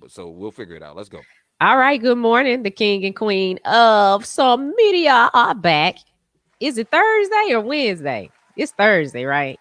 So we'll figure it out. Let's go. All right, good morning. The king and queen of some media are back. Is it Thursday or Wednesday? It's Thursday, right?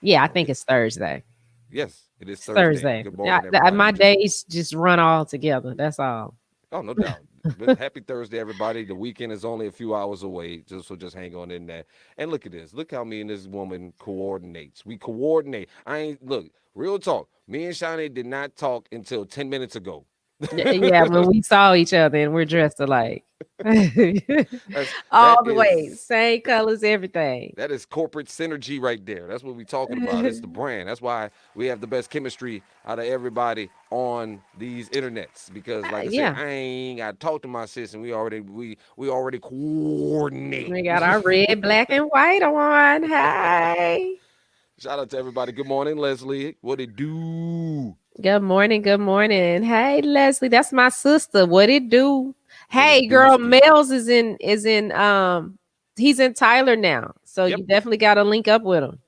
Yeah, I think It, it's Thursday. yes, it is It's Thursday. Thursday. Good morning, My everybody. days just run all together. That's all. Oh, no doubt. But happy Thursday, everybody. The weekend is only a few hours away, just hang on in there. And look at this. Look how me and this woman coordinates. We coordinate. I ain't look, real talk. Me and Shani did not talk until 10 minutes ago. Yeah, when we saw each other and we're dressed alike. That's All that the way, is same colors, everything. that is corporate synergy right there. That's what we're talking about. It's the brand. That's why we have the best chemistry out of everybody on these internets. Because, like I said, Yeah, I ain't got to talk to my sis, and we already coordinate. we got our red, black, and white on. Hey. Shout out to everybody. Good morning, Leslie. What it do? Good morning. Good morning. Hey, Leslie, that's my sister. What it do? What it Hey, do, girl, ski? Mel's is in he's in Tyler now. So Yep. you definitely got to link up with him.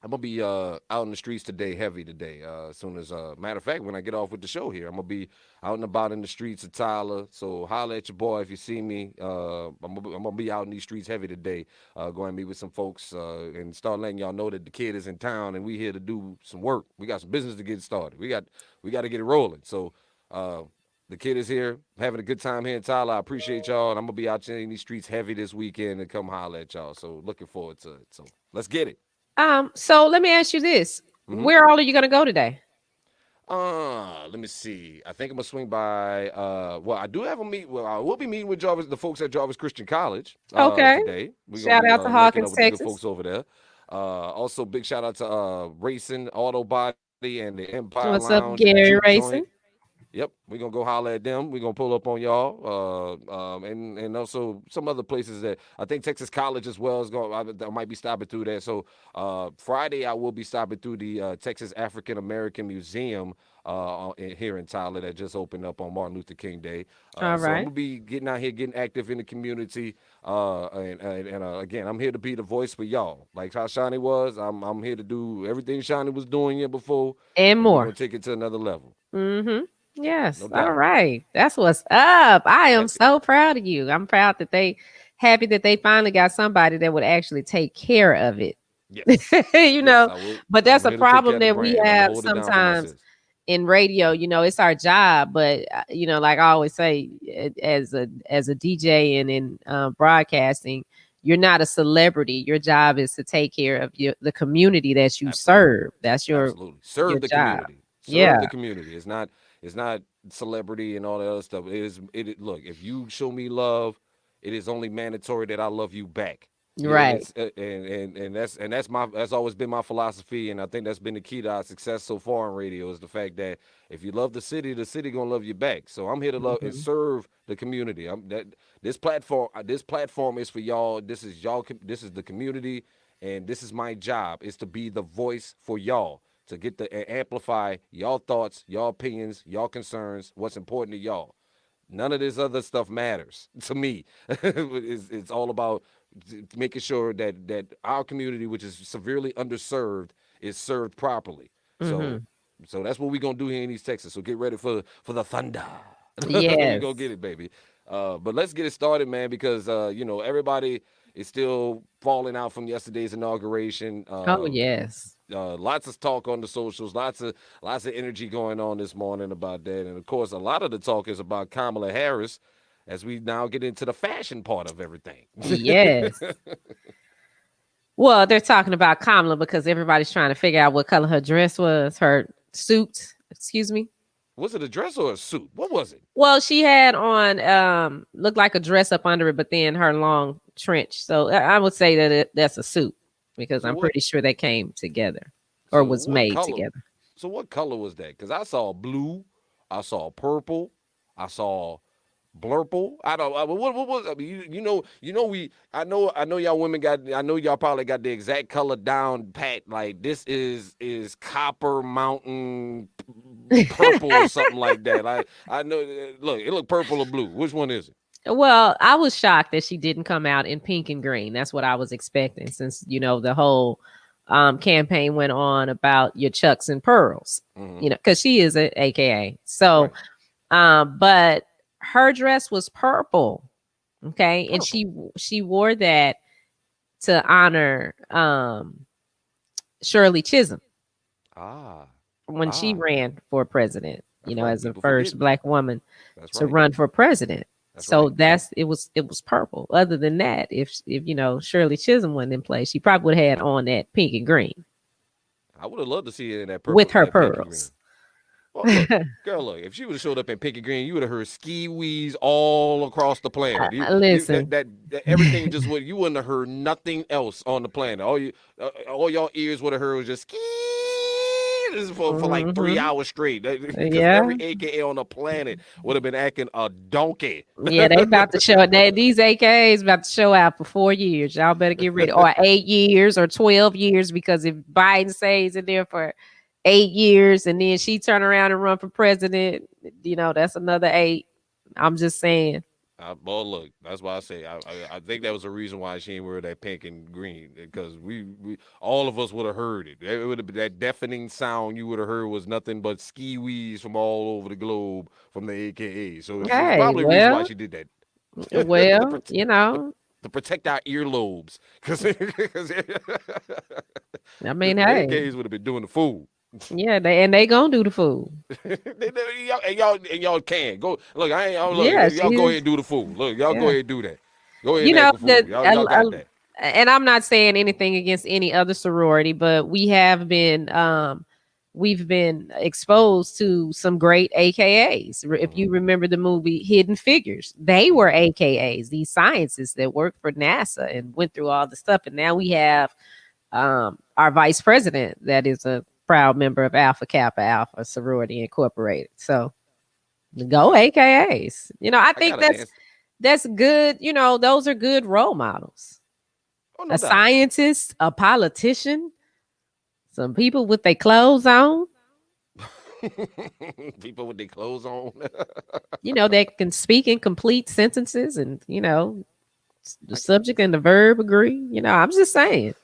I'm gonna be out in the streets today, heavy today. As soon as matter of fact, when I get off with the show here, I'm gonna be out and about in the streets of Tyler. So holla at your boy if you see me. I'm gonna be out in these streets heavy today. Going to meet with some folks and start letting y'all know that the kid is in town and we here to do some work. We got some business to get started. We got to get it rolling. So uh, the kid is here, having a good time here in Tyler. I appreciate y'all, and I'm gonna be out in these streets heavy this weekend and come holla at y'all. So looking forward to it. So let's get it. So let me ask you this. Mm-hmm. Where all are you gonna go today? Let me see. I think I'm gonna swing by. Well, I do have a meet. Well, I will be meeting with Jarvis, the folks at Jarvis Christian College. Okay. Today we're gonna Shout be out to linking up Hawkins, with the good Texas. folks over there. Also, big shout out to Racing Auto Body and the Empire What's Lounge up, and the Juke Gary Joint. Racing? Yep, we're gonna go holler at them. We're gonna pull up on y'all, and also some other places that I think Texas College as well is going. I might be stopping through there. So Friday I will be stopping through the Texas African American Museum here in Tyler that just opened up on Martin Luther King Day. All So I'm right. gonna be getting out here, getting active in the community. Again, I'm here to be the voice for y'all. Like how Shani was, I'm here to do everything Shani was doing here before, And and we're gonna more. take it to another level. Mm-hmm. No Yes. All doubt. right. That's what's up. I am Happy. so proud of you. I'm proud that they happy that they finally got somebody that would actually take care of it. Yes. you Yes, know, I will. but that's I'm a here to take care problem of the that we brand. I'm gonna have hold it down for my sometimes sis. in radio. It's our job, but like I always say, as a DJ and in broadcasting, you're not a celebrity. Your job is to take care of the community that you Absolutely. serve. That's Absolutely. your Serve the job. community. Serve Yeah. the community. It's not celebrity and all that other stuff. Look, if you show me love, it is only mandatory that I love you back. And Right. it's that's always been my philosophy, and I think that's been the key to our success so far in radio is the fact that if you love the city gonna love you back. So I'm here to love and Mhm. serve the community. This platform is for y'all. This is y'all. This is the community, and this is my job is to be the voice for y'all to get the amplify y'all thoughts, y'all opinions, y'all concerns, what's important to y'all. None of this other stuff matters to me. It's all about making sure that our community, which is severely underserved, is served properly. So Mhm. so that's what we're gonna do here in East Texas. So get ready for the thunder. We're gonna Yes. get it, baby. But let's get it started, man, because everybody is still falling out from yesterday's inauguration. Oh, yes. Lots of talk on the socials, lots of energy going on this morning about that, and of course, a lot of the talk is about Kamala Harris, as we now get into the fashion part of everything. Yes. Well, they're talking about Kamala because everybody's trying to figure out what color her dress was, her suit, excuse me. Was it a dress or a suit? What was it? Well, she had on looked like a dress up under it, but then her long trench. So I would say that that's a suit because So I'm what? pretty sure they came together or So was what made color? together. So what color was that? Because I saw blue, I saw purple, I saw blurple. I don't. What was? I mean, we. I know y'all women got. I know y'all probably got the exact color down pat. Like this is Copper Mountain purple or something like that. Like I know. Look, it looked purple or blue. Which one is it? Well, I was shocked that she didn't come out in pink and green. That's what I was expecting since, the whole campaign went on about your Chucks and Pearls, Mm-hmm. you know, because she is a AKA. So, Right. but her dress was purple. Okay. And Purple. she wore that to honor Shirley Chisholm Ah. when she Ah. ran for president, you That's know, right. as the People first forgetting. black woman That's to right. run for president. That's So right. that's it was purple. Other than that, if you know Shirley Chisholm wasn't in place, she probably would have had on that pink and green I would have loved to see it in that with purple, her that pink and green. pearls. Well, look, girl, look. If she would have showed up in pink and green, you would have heard ski wheeze all across the planet. Listen, That everything just would. You wouldn't have heard nothing else on the planet. All y'all ears would have heard was just ski. This is for like 3 hours straight. Because yeah, every AKA on the planet would have been acting a donkey. yeah, they about to show that these AKAs about to show out for 4 years. Y'all better get ready, or 8 years, or 12 years, because if Biden stays in there for 8 years and then she turn around and run for president, you know that's another eight. I'm just saying. Well, look, that's why I say I think that was the reason why she didn't wear that pink and green because we all of us would have heard it. It would have been that deafening sound you would have heard was nothing but ski wheeze from all over the globe from the AKA. So it's Hey, probably a reason why well, she did that to, well, prote- you to, know, to protect our earlobes because because I mean, the hey, AKAs would have been doing the fool. yeah, they gonna do the fool. y'all can go look. I ain't Yeah, look. Y'all go ahead she's and do the fool. Look, y'all go yeah. ahead and do that. Go ahead You and know act a fool. that, Y'all got that. and I'm not saying anything against any other sorority, but we've been exposed to some great AKAs. If Hmm. you remember the movie Hidden Figures, they were Hmm. AKAs, these scientists that worked for NASA and went through all the stuff. And now we have our vice president that is a proud member of Alpha Kappa Alpha Sorority Incorporated. So go I AKAs. You know, I I think got an answer. that's good. You know, those are good role models. Oh, A no doubt. scientist, a politician, some people with their clothes on, People with their clothes on. you know, that can speak in complete sentences and, you know, the subject and the verb agree. You know, I'm just saying,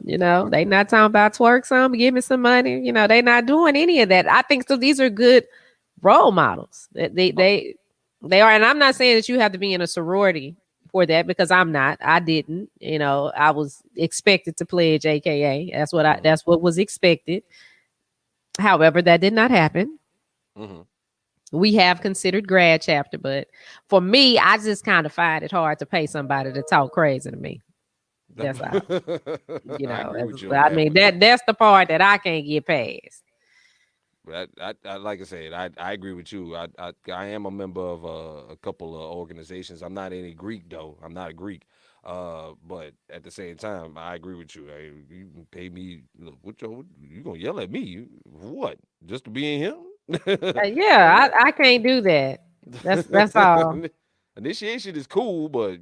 you know, they not talking about twerk some, give me some money. You know, they not doing any of that. I think so. These are good role models. Oh, They are, and I'm not saying that you have to be in a sorority for that because I'm not. I didn't. You know, I was expected to pledge AKA. mhm, That's what was expected. However, that did not happen. mhm. We have considered grad chapter, but for me, I just kind of find it hard to pay somebody to talk crazy to me. That's all. You I know, agree with you on I that mean one. that's the part that I can't get past. But I like I said, I agree with you. I am a member of a couple of organizations. I'm not any Greek though. I'm not a Greek. But at the same time, I agree with you. You can pay me. Look, you gonna yell at me? What? Just to be in here? Yeah, I can't do that. That's all. Initiation is cool, but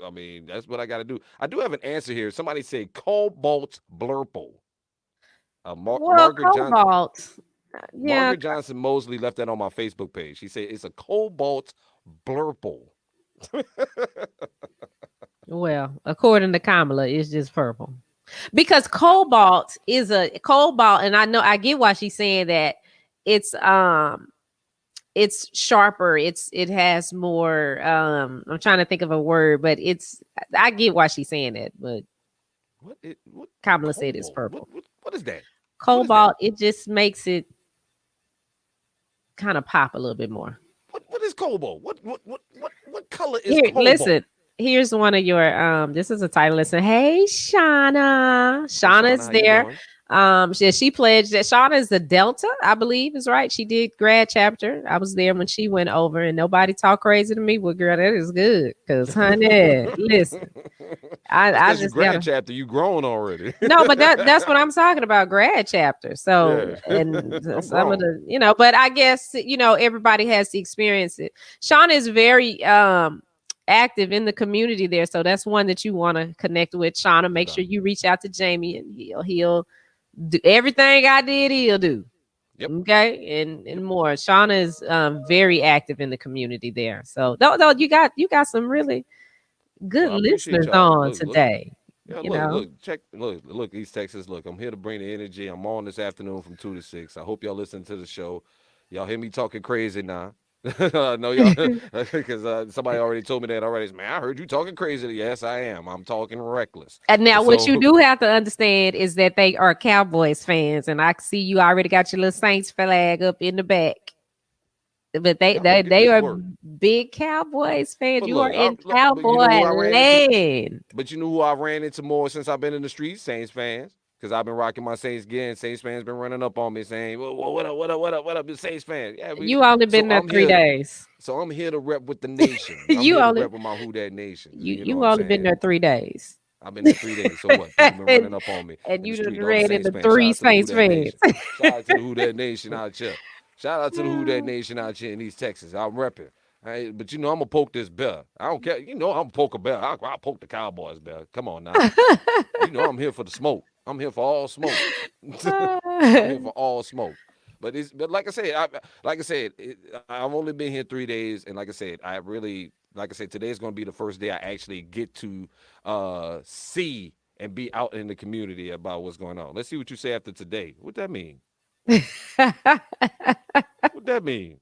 I mean, that's what I got to do. I do have an answer here. Somebody said Cobalt Blurple. Well, cobalt. Yeah. Margaret Johnson Mosley left that on my Facebook page. She said it's a Cobalt Blurple. Well, according to Kamala, it's just purple. Because cobalt is a cobalt, and I know I get why she's saying that. It's it's sharper. It has more. I'm trying to think of a word, but I get why she's saying that. But What Kamala said it's Cobalt? purple. What is that? What is that? Cobalt, it just makes it kind of pop a little bit more. What is Cobalt? What color is Here, Cobalt? listen. Here's one of your this is a title. Listen, hey Shauna. Hey Shauna, Shauna's how you there. doing? She pledged that Shauna is the Delta, I believe is right. She did grad chapter. I was there when she went over and nobody talked crazy to me. Well, girl, that is good. Cause honey, listen, That's I because you just grad gotta chapter. You grown already. no, but that's what I'm talking about, grad chapter. So Yeah, and I'm some of grown. the, but I guess everybody has to experience it. Shauna is very active in the community there. So that's one that you want to connect with. Shauna, No make sure doubt. you reach out to Jamie and he'll do everything I did, he'll do. Yep. Okay, and Yep. more. Shauna is very active in the community there. So though you got some really good Well, I appreciate listeners y'all. on Look, today. Yeah, You know. look, East Texas. Look, I'm here to bring the energy. I'm on this afternoon from 2 to 6. I hope y'all listen to the show. Y'all hear me talking crazy now. I know y'all because somebody already told me that already. Man, I heard you talking crazy. Yes, I am. I'm talking reckless. And And now, what you so, do have to understand is that they are Cowboys fans, and I see you already got your little Saints flag up in the back. But they y'all better they, get they this are work. big Cowboys fans. But You are look, in but you know who Cowboy I ran into? land. But you know who I ran into more since I've been in the streets? Saints fans. Because I've been rocking my Saints gear, and Saints fans been running up on me saying, what up, what up, what up, what up, the Saints fans. Yeah, You only been so there I'm 3 days. here to rep with the nation. I'm you here to only rep with my Who Dat Nation. you You know what you I'm only been saying? there 3 days. I've been there 3 days. So what? People been running and, up on me and in the you done street. All the ran Saints into fans. Shout three out to the Who Saints Dat fans. Nation. Shout out to the Who Dat Nation out here. Shout out to the Who Dat Nation out here in East Texas. I'm repping. But you know, I'm gonna poke this bear. I don't care. You know, I'm gonna poke a bear. I'll poke the Cowboys bear. Come on now. You know, I'm here for the smoke. I'm here for all smoke. I'm here for all smoke. But like I said, I've only been here 3 days, and like I said, like I said, today's gonna be the first day I actually get to see and be out in the community about what's going on. Let's see what you say after today. What that mean? What that mean?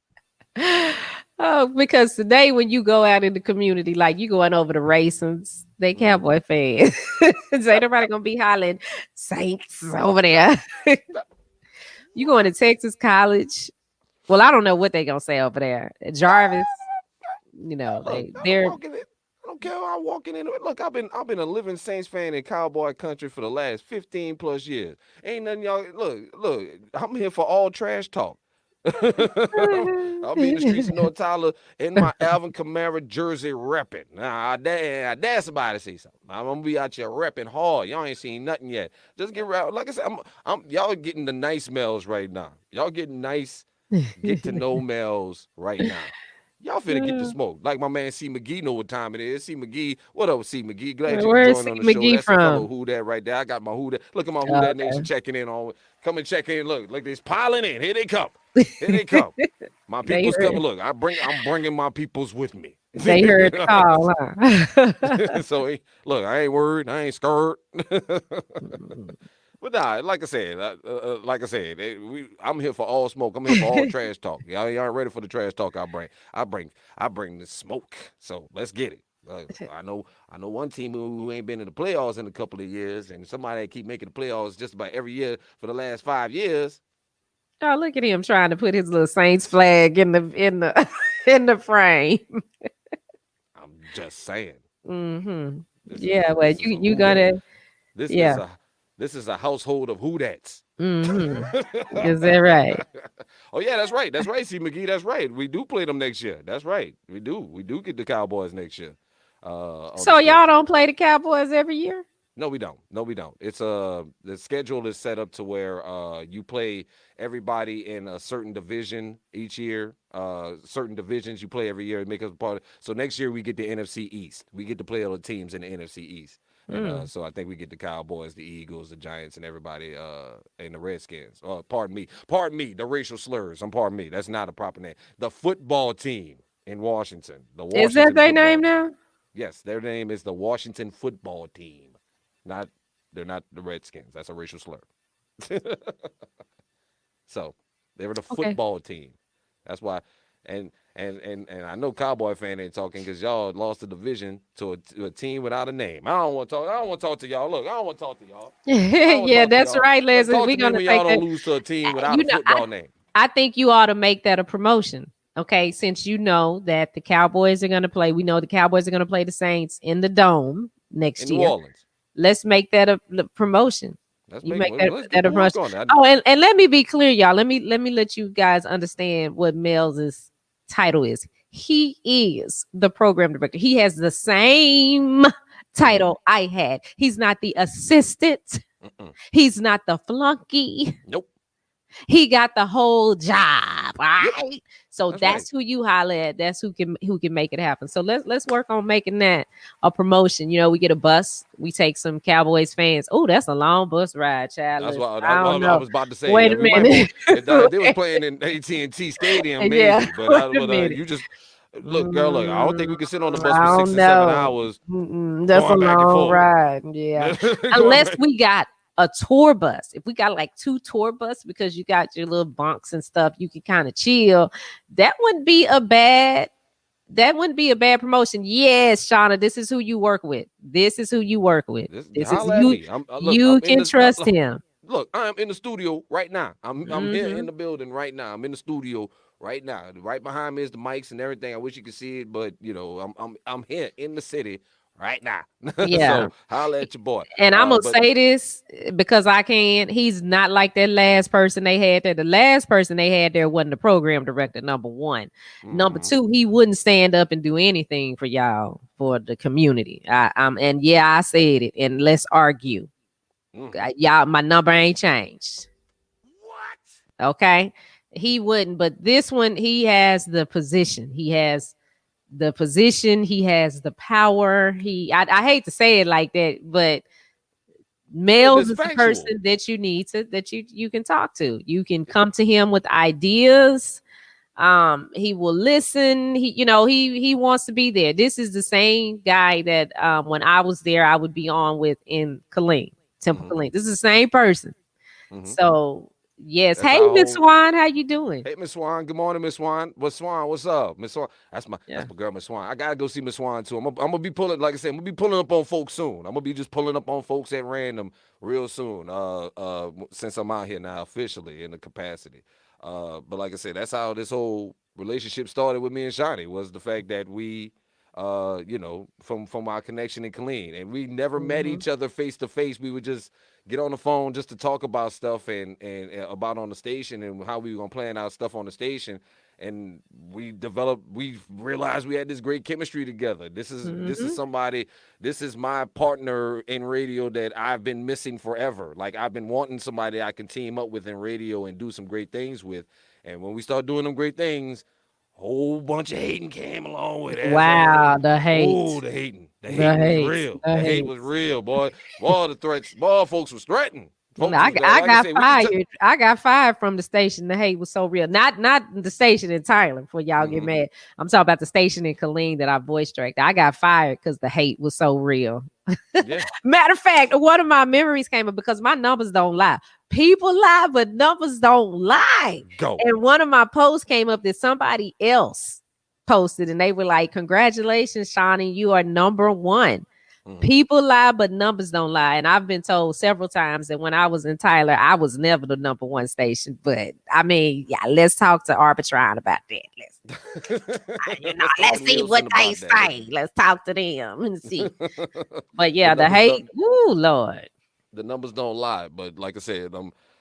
Oh, because today when you go out in the community, like you going over the raisins, they Mm. Cowboy fans. So ain't nobody gonna be hollering Saints over there. You going to What? Texas College? Well, I don't know what they gonna say over there. Jarvis, you know, Look, I'm they're walking in. I don't care. I'm walking in. Look, I've been a living Saints fan in Cowboy country for the last 15 plus years. Ain't nothing y'all. Look. I'm here for all trash talk. I'll be in the streets of North Tyler in my Alvin Kamara jersey repping. Nah, I dare somebody to say something. I'm gonna be out here repping hard. Y'all ain't seen nothing yet. Just get around. Like I said, y'all getting the nice mails right now. Y'all getting nice get to know mails right now. Y'all finna get the smoke. Like my man C. McGee know what time it is. C. McGee, what up, C. McGee? Glad you could where's join C on the show. McGee That's a fellow from? Who Dat right there. I got my Who Dat. Look at my Who Dat Okay. Nation checking in on. Come and check in. Look, they's piling in. Here they come. Here they come. My They people's heard coming. Look, I'm bringing my peoples with me. they heard the call, huh? So look, I ain't worried. I ain't scared. But nah, like I said, I'm here for all smoke. I'm here for all trash talk. Y'all ain't ready for the trash talk I bring. I bring the smoke. So let's get it. I know one team who ain't been in the playoffs in a couple of years, and somebody that keep making the playoffs just about every year for the last 5 years. Oh, look at him trying to put his little Saints flag in the in the frame. I'm just saying. Mm-hmm. This is Yeah, a well, this is a you who that. gonna This is yeah. a this is a household of who that's. Mm-hmm. Is that right? Oh yeah, that's right. That's right, C. McGee. That's right. We do play them next year. That's right. We do. We do get the Cowboys next year on the So y'all schedule. don't play the Cowboys every year? No, we don't. No, we don't. It's the schedule is set up to where you play everybody in a certain division each year. Certain divisions you play every year and make us part of. So next year we get the NFC East. We get to play all the teams in the NFC East. And Mm. so I think we get the Cowboys, the Eagles, the Giants, and everybody and the Redskins. Pardon me, the racial slurs. Pardon me. That's not a proper name. The football team in Washington. The Is that Washington their name football team. now? Yes, their name is the Washington football team. Not they're not the Redskins. That's a racial slur. So they were the Okay. football team. That's why. And I know Cowboy fan ain't talking because y'all lost the division to a team without a name. I don't want to talk. I don't want to talk to y'all. Look, I don't want to talk to y'all. I don't want to Yeah, talk to that's y'all. right, Look, Leslie. talk We're to me gonna when y'all take don't that. lose to a team without You a know, football name. I think you ought to make that a promotion. Okay, since you know that the Cowboys are gonna play, we know the Cowboys are gonna play the Saints in the dome In next New year. Orleans. Let's make that a promotion. You make Let's get that to a work promotion. on that. Oh, and let me be clear, y'all. Let me let you guys understand what Mel's title is. He is the program director. He has the same Mm-hmm. title I had. He's not the assistant. Mm-mm. He's not the flunky. Nope. He got the whole job. All Yep. right. So That's right. that's who you holler at. That's who can make it happen. So let's work on making that a promotion. You know, we get a bus, we take some Cowboys fans. Oh, that's a long bus ride, That's child. what I don't I know. was about to say. Wait a We might minute. want if they was playing in AT&T Stadium, Yeah, maybe. But wait a minute. you just Look, girl, look. I don't think we can sit on the bus I for six don't and seven know. hours That's a going back and long forth. ride. Yeah. Going Unless back. we got a tour bus. If we got like 2 tour bus because you got your little bunks and stuff, you can kind of chill. That wouldn't be a bad that wouldn't be a bad promotion. Yes, Shauna, this is who you work with. This is who you work with. Just This is holler at you. me. Look. You I'm in can this. trust him. Look, I am in the studio right now. I'm here in Hmm. the building right now. I'm in the studio right now. Right behind me is the mics and everything. I wish you could see it, but I'm here in the city right now. Yeah. So holler at your boy. And I'm gonna But say this because I can. He's not like that last person they had there. The last person they had there wasn't the program director. Number one, number mm-hmm, two, he wouldn't stand up and do anything for y'all for the community. And yeah, I said it. And let's argue. mm-hmm. Y'all, my number ain't changed. What? Okay, he wouldn't. But this one, he has the position. He has the position. He has the power. I hate to say it like that, but But Mel's it's is the factual. person that you need to that you can talk to. You can come to him with ideas. He will listen. He wants to be there. This is the same guy that when I was there, I would be on with in Killeen, Temple Mm-hmm, Killeen. This is the same person. mm-hmm. So yes. That's Hey, Miss how. Swan, how you doing? Hey, Miss Swan. Good morning, Miss Swan. What's Swan? What's up, Miss Swan? Yeah. That's my girl, Miss Swan. I gotta go see Miss Swan too. I'm gonna be pulling, like I said, I'm gonna be pulling up on folks soon. I'm gonna be just pulling up on folks at random real soon. Since I'm out here now officially in the capacity. But like I said, that's how this whole relationship started with me and Shani was the fact that we, from our connection in Killeen, and we never met Hmm. each other face to face. We would just get on the phone just to talk about stuff and about on the station and how we were gonna plan our stuff on the station. And we realized we had this great chemistry together. This is Hmm. somebody, this is my partner in radio that I've been missing forever. Like I've been wanting somebody I can team up with in radio and do some great things with. And when we start doing them great things, whole bunch of hating came along with it, as Wow, the oh, hate, the hating. The the hating was hate, real. the The hate hate. was real, boy. Boy, the threats, boy, folks was threatening. Folks I, was I like I got said, we can tell. fired. I got fired from the station. The hate was so real. Not the station in Thailand for y'all get Mm-hmm. mad. I'm talking about the station in Killeen that I voice tracked. I got fired because the hate was so real. Yeah, Matter of fact, one of my memories came up because my numbers don't lie. People lie, but numbers don't lie. go. And one of my posts came up that somebody else posted, and they were like, "Congratulations, Shawnee, you are number one." Mm-hmm. People lie, but numbers don't lie. And I've been told several times that when I was in Tyler, I was never the number one station. But I mean, yeah, let's talk to Arbitron about that. Let's talk to Let's see what Nielsen they about that. say. Let's talk to them and see. But The yeah, the numbers hate, don't. ooh, Lord. The numbers don't lie. But like I said,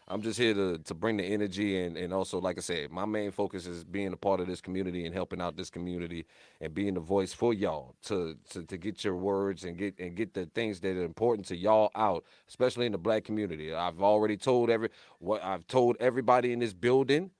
I'm just here to bring the energy and also like I said, my main focus is being a part of this community and helping out this community and being the voice for y'all to get your words and get the things that are important to y'all out, especially in the black community. I've told everybody in this building,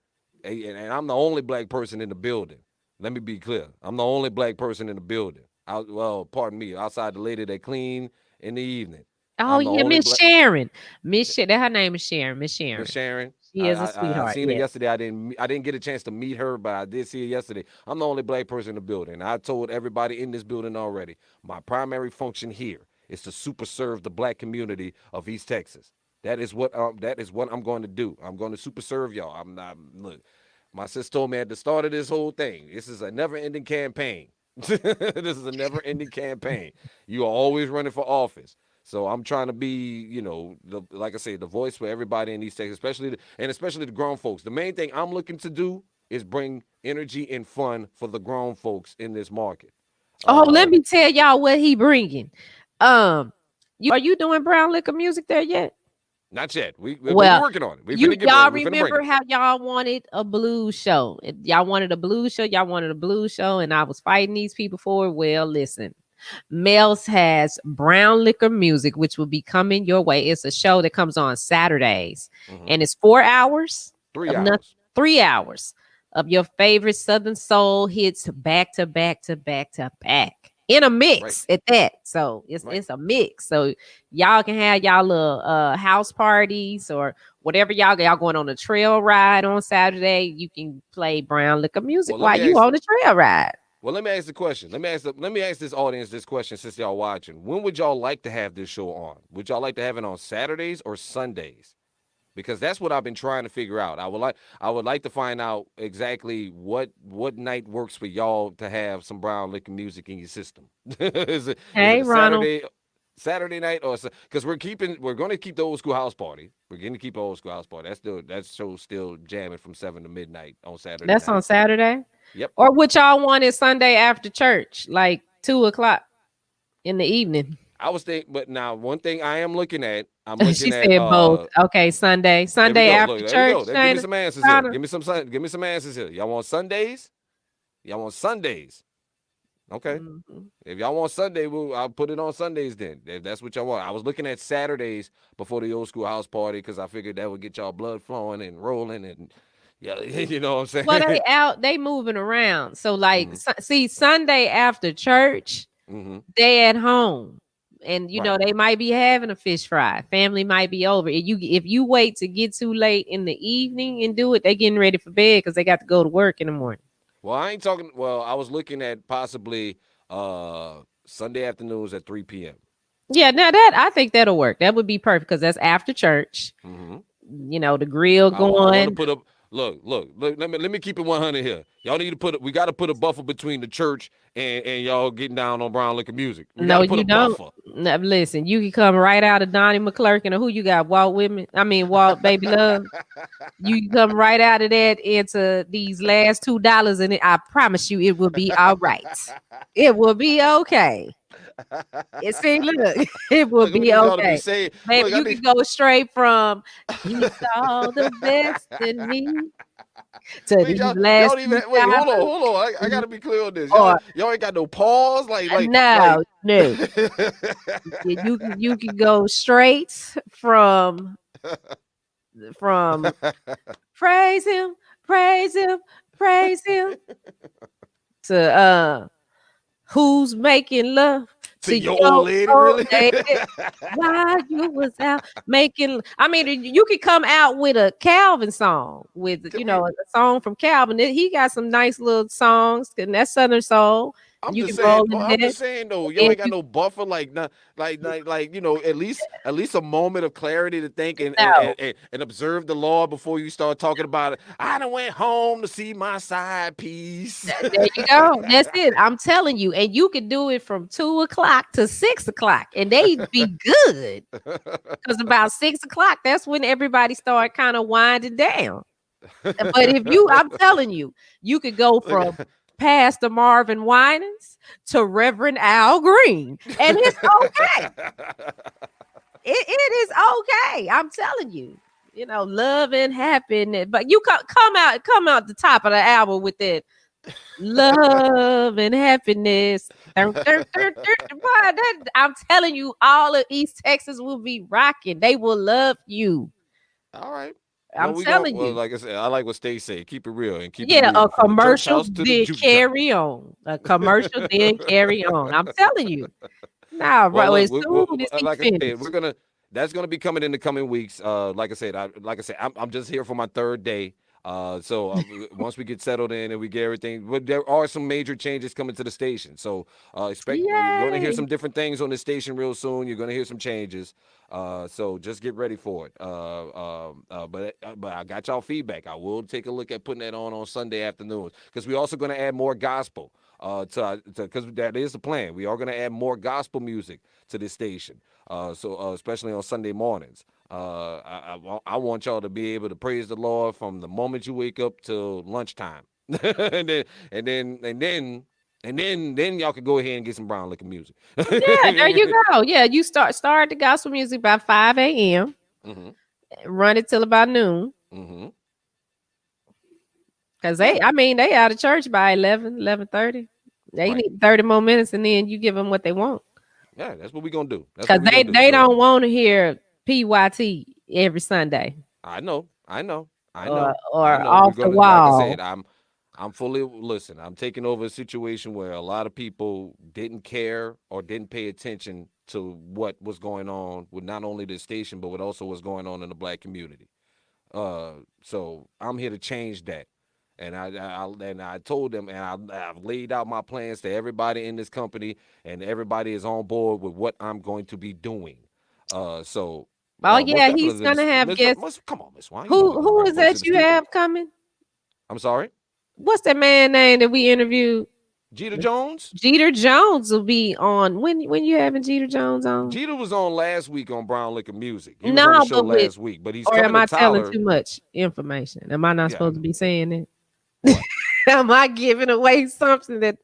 and I'm the only black person in the building. Let me be clear. I'm the only black person in the building. Well, pardon me, outside the lady that clean in the evening. Oh I'm the yeah, only Miss black. Sharon. Her name is Sharon. Miss Miss Sharon. Sharon. She is a I sweetheart. seen her Yes. yesterday. I didn't get a chance to meet her, but I did see her yesterday. I'm the only black person in the building. I told everybody in this building already. My primary function here is to super serve the black community of East Texas. That is what I'm going to do. I'm going to super serve y'all. I'm not look. My sister told me at the start of this whole thing, this is a never-ending campaign. This is a never-ending campaign. You are always running for office. So I'm trying to be, like I say, the voice for everybody in East Texas, especially the grown folks. The main thing I'm looking to do is bring energy and fun for the grown folks in this market. Oh, let Uh, me tell y'all what he bringing. Um, are you doing brown liquor music there yet? Not yet. We're Well, working on it. We finna get ready. y'all We finna bring remember it. how y'all wanted a blues show? Y'all wanted a blues show. Y'all wanted a blues show, and I was fighting these people for it. Well, listen, Mel's has brown liquor music, which will be coming your way. It's a show that comes on Saturdays, Hmm. and it's 4 hours Three of nothing, hours. 3 hours of your favorite Southern soul hits back to back to back to back in a Right. mix at that. So it's Right. it's a mix. So y'all can have y'all little house parties or whatever y'all going on a trail ride on Saturday. You can play brown liquor music Well, let while me you ask. on the trail ride. Well, let me ask the question. Let me ask this audience this question since y'all watching. When would y'all like to have this show on? Would y'all like to have it on Saturdays or Sundays? Because that's what I've been trying to figure out. I would like to find out exactly what night works for y'all to have some brown liquor music in your system. Is it Hey, a Ronald. Saturday night or because we're going to keep the old school house party. We're going to keep the old school house party. That show's still jamming from 7 to midnight on Saturday That's on night. Saturday. Yep. Or what y'all want is Sunday after church, like 2 o'clock in the evening. I was thinking, but now one thing I am looking at, I'm She looking at said both. Okay, Sunday. there we Sunday go. after Look, there we church, go. Give me Shana. some answers here. Shana. Give me some answers here. Y'all want Sundays? Y'all want Sundays? Okay. Mhm. If y'all want Sunday, I'll put it on Sundays then. If that's what y'all want. I was looking at Saturdays before the old school house party because I figured that would get y'all blood flowing and rolling and yeah, you know what I'm Well, saying? they out, they moving around. So like, hmm see, Sunday after church, hmm they at home. And Right. they might be having a fish fry. Family might be over. If you wait to get too late in the evening and do it, they getting ready for bed because they got to go to work in the morning. Well, I ain't talking. Well, I was looking at possibly Sunday afternoons at 3 p.m. Yeah, now that I think that'll work. That would be perfect because that's after church. hmm The grill I want to going. put up. Look. Let me keep it 100 here. Y'all need to put. We got to put a buffer between the church and y'all getting down on brown liquor music. We got No, to put you a don't. buffer. No, listen, you can come right out of Donnie McClurkin or who you got, Walt Whitman. I mean, Walt Baby Love. You can come right out of that into these last $2, and I promise you, it will be all right. It will be okay. It see, look, it will Look, we be need y'all to be okay. saying. Baby, Look, I you can need. go straight from he saw the best in me to Wait, these y'all last don't even wait. $2. Hold on. I gotta be clear on this. Or Y'all ain't got no pause. no, no. You can go straight from praise him, praise him, praise him to who's making love to to your old your lady, old really? lady while you was out making. I mean, you could come out with a Calvin song with Can we? a song from Calvin. He got some nice little songs and that Southern soul. You can roll in I'm that. just saying though, y'all And ain't got no buffer, like not, at least a moment of clarity to think no, and observe the law before you start talking about it. I done went home to see my side piece. there you go. That's it. I'm telling you. And you could do it from 2 o'clock to 6 o'clock, and they be good. Because about 6 o'clock, that's when everybody start kind of winding down. But if I'm telling you, you could go Look. from Pastor Marvin Winans to Reverend Al Green, and it's okay. It is okay. I'm telling you. Love and happiness. But you come out the top of the album with that love and happiness. Boy, I'm telling you, all of East Texas will be rocking. They will love you. All right. I'm Well, telling well, you. like I said, I like what Stacey said. Keep it real and keep it Yeah, a moving from the church commercial, house to the then juke joint. carry on. A commercial, then carry on. I'm telling you. Nah, Well, right. look, As soon as he like I said, finished. that's gonna be coming in the coming weeks. Like I said, I'm just here for my third day. Once we get settled in and we get everything, but there are some major changes coming to the station. So expect you're gonna hear Yay. some different things on the station real soon. You're gonna hear some changes. So just get ready for it. But I got y'all feedback. I will take a look at putting that on Sunday afternoons because we're also gonna add more gospel. Because that is the plan. We are going to add more gospel music to this station. Especially on Sunday mornings. I want y'all to be able to praise the Lord from the moment you wake up till lunchtime, and then and then and then then y'all can go ahead and get some brown liquor music. Yeah, there you go. Yeah, you start the gospel music by 5 a.m. hmm Run it till about noon. hmm Cause Yeah, they out of church by 11:30. They right. need 30 more minutes, and then you give them what they want. Yeah, that's what we gonna do. That's Cause what we gonna do. they So don't want to hear PYT every Sunday I or know. We're off the gonna, like I said, wall. I'm fully listen. I'm taking over a situation where a lot of people didn't care or didn't pay attention to what was going on with not only the station but with also what's going on in the black community. So I'm here to change that, And I told them, and I've laid out my plans to everybody in this company, and everybody is on board with what I'm going to be doing. So Oh most yeah, he's definitely, gonna have guests. come on, Miss Wine, you know we're Who gonna who bring is folks to that the you studio. have coming? I'm sorry, What's that man name that we interviewed? Jeter Jones. Jeter Jones will be on. When you having Jeter Jones on? Jeter was on last week on Brown Liquor Music. He was on the No, show but with last week, but he's or coming am to I telling Tyler. too much information? Am I not Yeah, supposed to be saying it? what? Am I giving away something that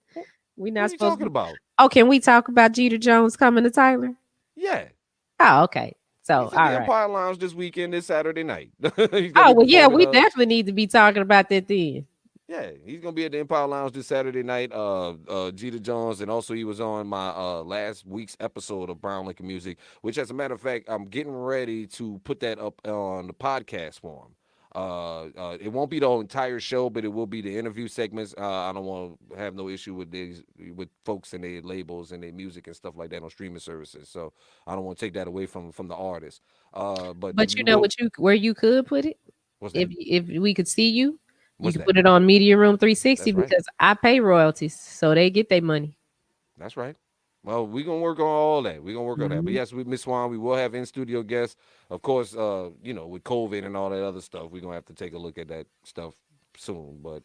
we're What not are you supposed to talking be? about? Oh, can we talk about Jeter Jones coming to Tyler? Yeah, Oh, okay. So, he's at all the right. Empire Lounge this weekend, this Saturday night. He's gonna Oh, be well, yeah, performing. we definitely need to be talking about that then. Yeah, he's gonna be at the Empire Lounge this Saturday night. Jeter Jones, and also he was on my last week's episode of Brown Liquor Music, which, as a matter of fact, I'm getting ready to put that up on the podcast form. It won't be the whole entire show, but it will be the interview segments. I don't want to have no issue with these with folks and their labels and their music and stuff like that on streaming services. So I don't want to take that away from the artist. But But we you know will. what you where you could put it What's that? if we could see you, you What's could that? put it on Media Room 360 That's right. because I pay royalties, so they get their money. That's right. Well, we're gonna work on all that. We're gonna work on that. But Mhm. yes, with Miss Swan, we will have in studio guests. Of course, with COVID and all that other stuff, we're gonna have to take a look at that stuff soon. But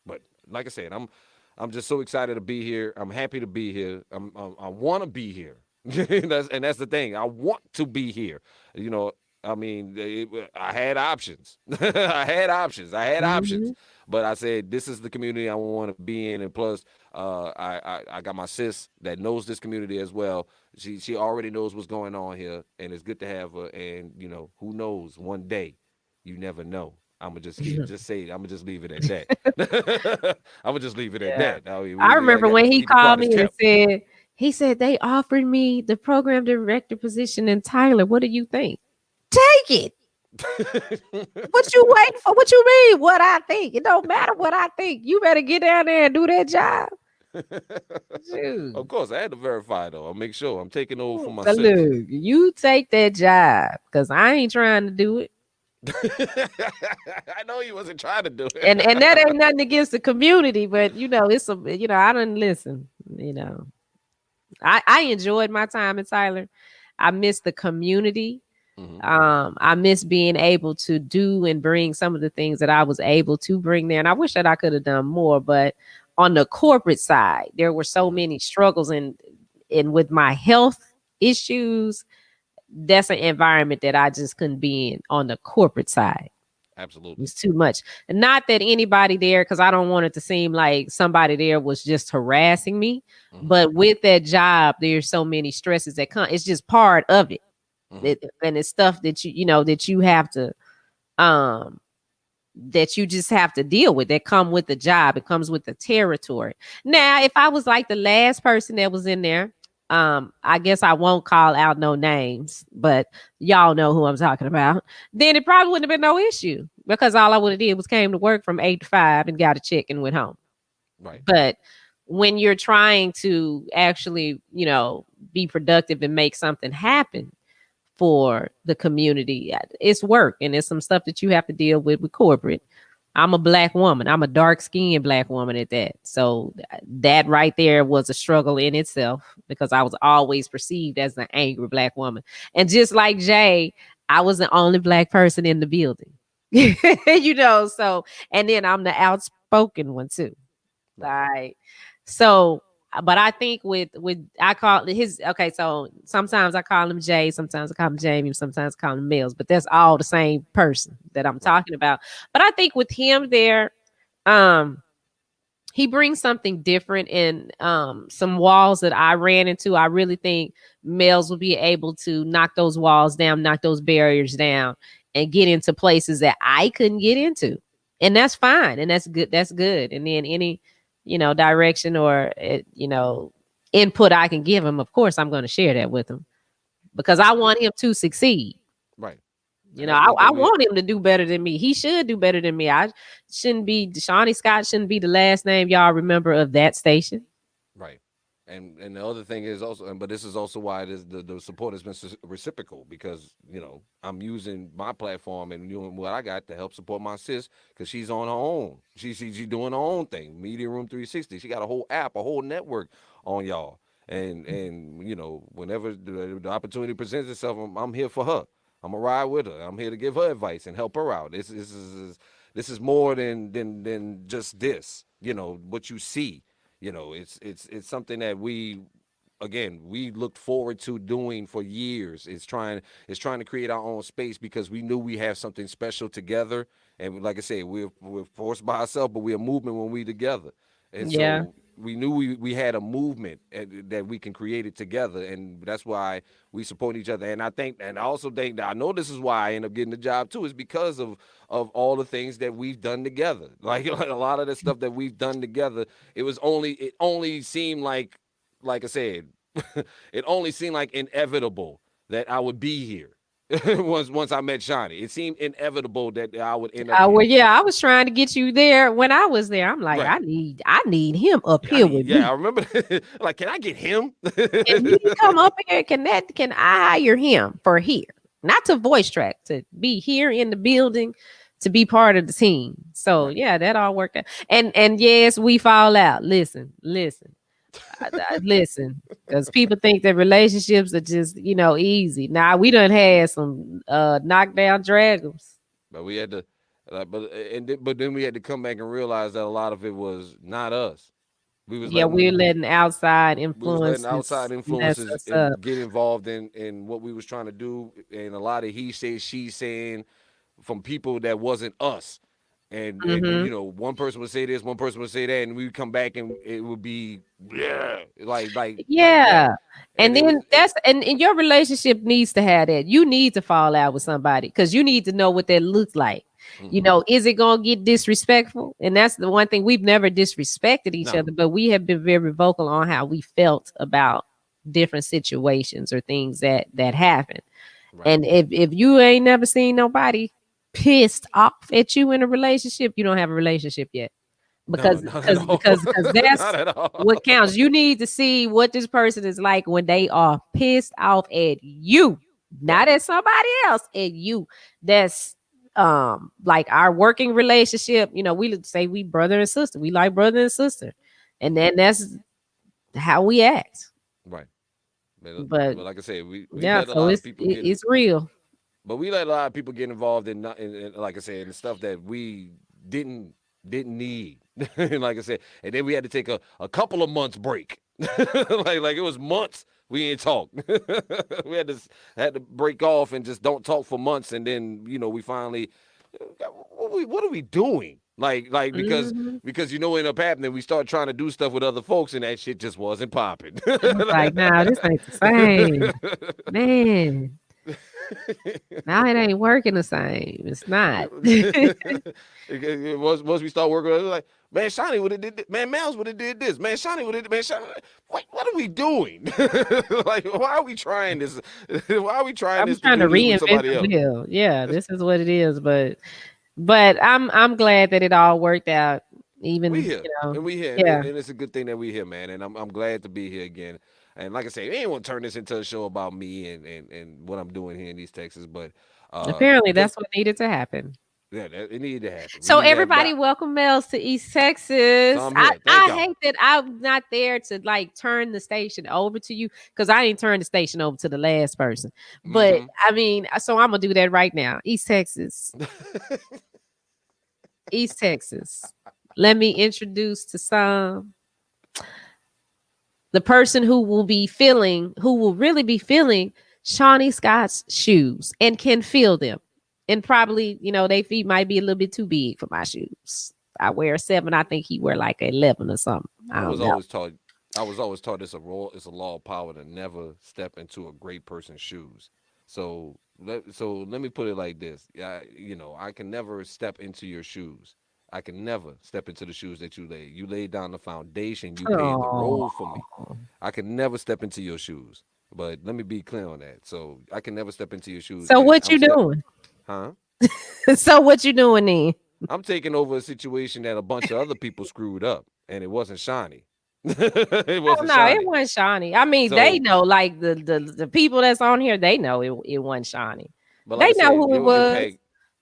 but like I said, I'm just so excited to be here. I'm happy to be here. I want to be here. That's the thing. I want to be here. You know, I mean, I had options. I had options. I had options. Mhm. But I said, this is the community I want to be in, and plus, I got my sis that knows this community as well. She already knows what's going on here, and it's good to have her. And who knows? One day, you never know. I'm gonna just say it. I'm gonna just leave it at that. I'm gonna just leave it at Yeah. that. I mean, I I remember got when to he keep it called quiet as me and kept. he said they offered me the program director position in Tyler. What do you think? Take it. What you waiting for? What you mean? What I think? It don't matter what I think. You better get down there and do that job. Of Shoot. course, I had to verify though. I'll make sure I'm taking over for my So sis. look, you take that job because I ain't trying to do it. I know he wasn't trying to do And that it. ain't nothing against the community, but it's a I don't listen. I enjoyed my time in Tyler. I miss the community. Hmm. I miss being able to do and bring some of the things that I was able to bring there. And I wish that I could have done more, but on the corporate side, there were so Hmm. many struggles and with my health issues, that's an environment that I just couldn't be in on the corporate side. Absolutely. It's too much. And not that anybody there, because I don't want it to seem like somebody there was just harassing me. Hmm. But with that job, there's so many stresses that come. It's just part of it. Hmm. And it's stuff that that you have to um that you just have to deal with that come with the job. It comes with the territory. Right. Now, if I was like the last person that was in there, I guess I won't call out no names, but y'all know who I'm talking about. Then it probably wouldn't have been no issue because all I would have did was came to work from 8 to 5 and got a check and went home. Right. But when you're trying to actually, be productive and make something happen for the community, it's work and it's some stuff that you have to deal with corporate. I'm a black woman. I'm a dark skinned black woman at that. So that right there was a struggle in itself because I was always perceived as an angry black woman. And just like Jay, I was the only black person in the building. So and then I'm the outspoken one too. Right. Like, so, but I think with I call his okay. So sometimes I call him Jay, sometimes I call him Jamie, sometimes I call him Mills, but that's all the same person that I'm Right. talking about. But I think with him there, um, he brings something different in some walls that I ran into. I really think Mills will be able to knock those walls down, knock those barriers down, and get into places that I couldn't get into. And that's fine. And that's good. That's good. And then any, direction or input I can give him, of course, I'm going to share that with him because I want him to succeed. Right. You And know, that's I, one I thing we. want him to do better than me. He should do better than me. I shouldn't be Shawnee Scott shouldn't be the last name y'all remember of that station. Right. And the other thing is also, but this is also why it is the support has been reciprocal, because I'm using my platform and doing what I got to help support my sis, because she's on her own. She's doing her own thing. Media Room 360. She got a whole app, a whole network on y'all. And whenever the opportunity presents itself, I'm here for her. I'm gonna ride with her. I'm here to give her advice and help her out. This is more than just this. What you see. It's something that we looked forward to doing for years. It's trying to create our own space, because we knew we have something special together. And like I said, we're forced by ourselves, but we're a movement when we together. And Yeah. so we knew we had a movement that we can create it together, and that's why we support each other. And I also think that I know this is why I end up getting the job too, is because of all the things that we've done together. Like a lot of the stuff that we've done together, it only seemed like I said, it only seemed like inevitable that I would be here. once I met Shani, it seemed inevitable that I would end up Well, here. yeah, I was trying to get you there when I was there. I'm like, Right. I need him up Yeah, here with I me. remember. Like, can I get him? Can he come up here? Can I hire him for here? Not to voice track, to be here in the building, to be part of the team. So Right. yeah, that all worked out. And yes, we fall out. Listen, listen, because people think that relationships are just easy. Now we done had some knockdown dragons. But we had to, but then we had to come back and realize that a lot of it was not us. We was Yeah, we're letting letting outside we was letting outside influences mess influences us up. get involved in what we was trying to do, and a lot of he said, she saying from people that wasn't us. And Hmm. one person would say this, one person would say that, and we would come back and it would be, yeah, like that. Yeah. And And it was then and your relationship needs to have that. You need to fall out with somebody because you need to know what that looks like. mhm. Is it gonna get disrespectful? And that's the one thing, we've never disrespected each No, other, but we have been very vocal on how we felt about different situations or things that happen. right. And if you ain't never seen nobody pissed off at you in a relationship, you don't have a relationship yet, No, because not at because all. because because Not that's at what all. counts. You need to see what this person is like when they are pissed off at you, not Right. at somebody else, at you. That's like our working relationship. We say we brother and sister. We like brother and sister, and Mhm. then that's how we act. Right. But But like I said, we yeah, let a so lot of it's people it, get it's real. but we let a lot of people get involved in, like I said, in stuff that we didn't didn't need. Like I said, and then we had to take a couple of months break. Like it was months we ain't talk. We had to break off and just don't talk for months, and then we finally, what are we doing? Like Mhm. because what ended up happening, we started trying to do stuff with other folks, and that shit just wasn't popping. I was like, "Nah, this ain't the same, man. Now it ain't working the same. It's not." Once we start working, it was like, man, Shani would have did this. Man, Melz would have did this. Man, Shani would have. Man, Shani, what are we doing? Like, why are we trying this? Why are we trying I'm this to trying to do this with reinvent somebody the else? wheel. Yeah, this is what it is, but I'm glad that it all worked out. We Even, here and we here, yeah. and it's a good thing that we here, man. And I'm glad to be here again. And like I say, we ain't want to turn this into a show about me and what I'm doing here in East Texas, but Apparently, because that's what needed to happen. yeah, it needed to happen. We So need to have everybody, God. welcome Mel's to East So Texas. I'm I here. Thank I y'all. hate that I'm not there to like turn the station over to you because I didn't turn the station over to the last person. But Hmm. I mean, so I'm gonna do that right now. East Texas, East Texas. Let me introduce to some the person who will really be feeling Shawnee Scott's shoes and can feel them. And probably, their feet might be a little bit too big for my shoes. I wear a 7. I think he wear like a 11 or something. I I don't was know. always taught I was always taught it's a law of power to never step into a great person's shoes. So let me put it like this. Yeah, I can never step into your shoes. I can never step into the shoes that you laid. You laid down the foundation. You paved the Oh. road for me. I can never step into your shoes. But let me be clear on that. So I can never step into your shoes So because what you doing? huh? So what you doing then? I'm taking over a situation that a bunch of other people screwed up, and it wasn't shiny. It Oh wasn't no, it Shani. wasn't Shawnee. I mean, they So, know, like the people that's on here, they know it wasn't Shawnee. but like They I know said, who it was.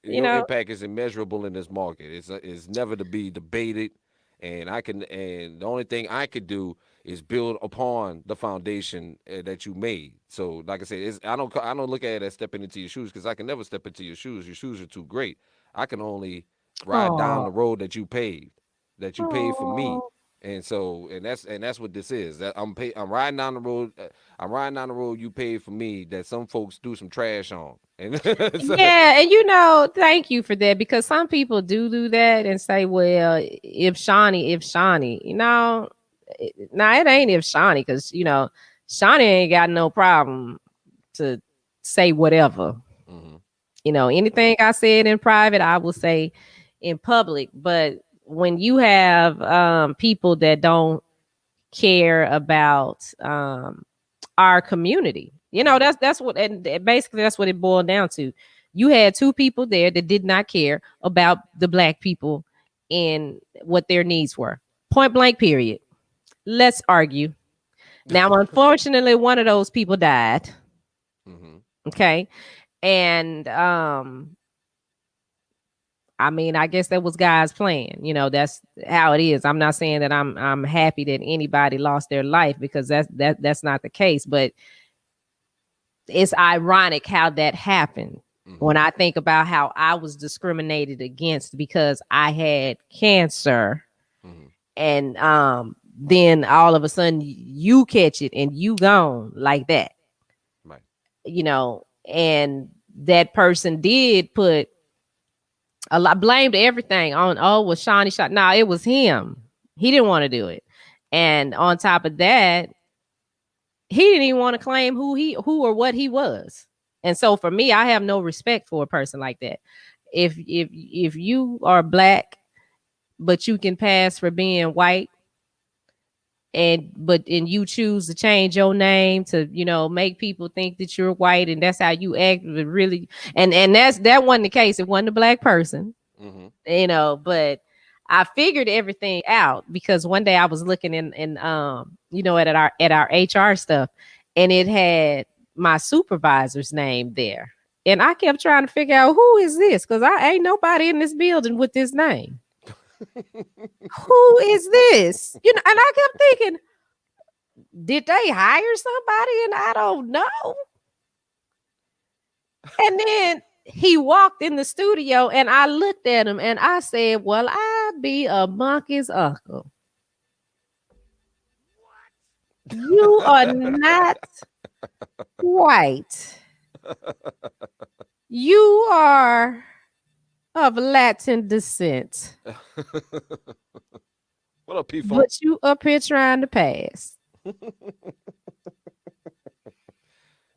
You your know. impact is immeasurable in this market. It's never to be debated, and the only thing I could do is build upon the foundation that you made. So, like I said, I don't look at it as stepping into your shoes because I can never step into your shoes. Your shoes are too great. I can only ride down Oh, the road that you paved for me. oh. And so, and that's what this is. That I'm riding down the road. I'm riding down the road you paid for me that some folks do some trash on. And Yeah, and you know, thank you for that because some people do that and say, "Well, if Shawnee, you know, now it ain't if Shawnee because you know, Shawnee ain't got no problem to say whatever. Mhm. You know, anything I said in private, I will say in public. But when you have people that don't care about our community. You know, Mhm. that's what, and basically that's what it boiled down to. You had two people there that did not care about the black people and what their needs were. Point blank, period. Let's argue. Now, unfortunately, one of those people died. Mhm. Okay. And I mean, I guess that was God's plan. You know, that's how it is. I'm not saying that I'm happy that anybody lost their life because that's not the case, but it's ironic how that happened when Mhm. I think about how I was discriminated against because I had cancer Mhm. and then all of a sudden you catch it and you gone like that, Right. you know, and that person did put a lot blamed everything on, oh, was Shawnee shot. No, it was him. He didn't want to do it. And on top of that, he didn't even want to claim who or what he was. And so for me, I have no respect for a person like that. If you are black, but you can pass for being white, and you choose to change your name to, you know, make people think that you're white and that's how you act, but really, and that wasn't the case. It wasn't a black person, Mhm. you know, but I figured everything out because one day I was looking in you know, at our HR stuff, and it had my supervisor's name there. And I kept trying to figure out who is this? Because I ain't nobody in this building with this name. Who is this? You know, and I kept thinking, did they hire somebody? And I don't know. And then he walked in the studio and I looked at him and I said, well, I be a monkey's uncle. You are not white. You are of Latin descent, What up, P Funk? but you up here trying to pass.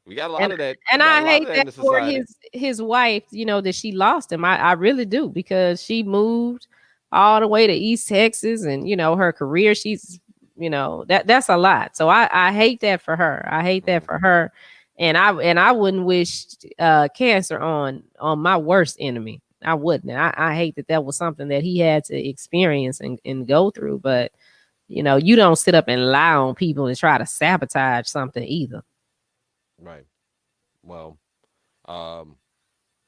We got a lot And of that. and Got a I lot of hate that in that the for society. his wife, you know, that she lost him. I really do because she moved all the way to East Texas and you know her career, she's, you know, that's a lot. So I hate that for her. I hate that Mhm. for her. And I wouldn't wish cancer on my worst enemy. I wouldn't. I hate that that was something that he had to experience and go through. But you know, you don't sit up and lie on people and try to sabotage something either. Right. Well, um,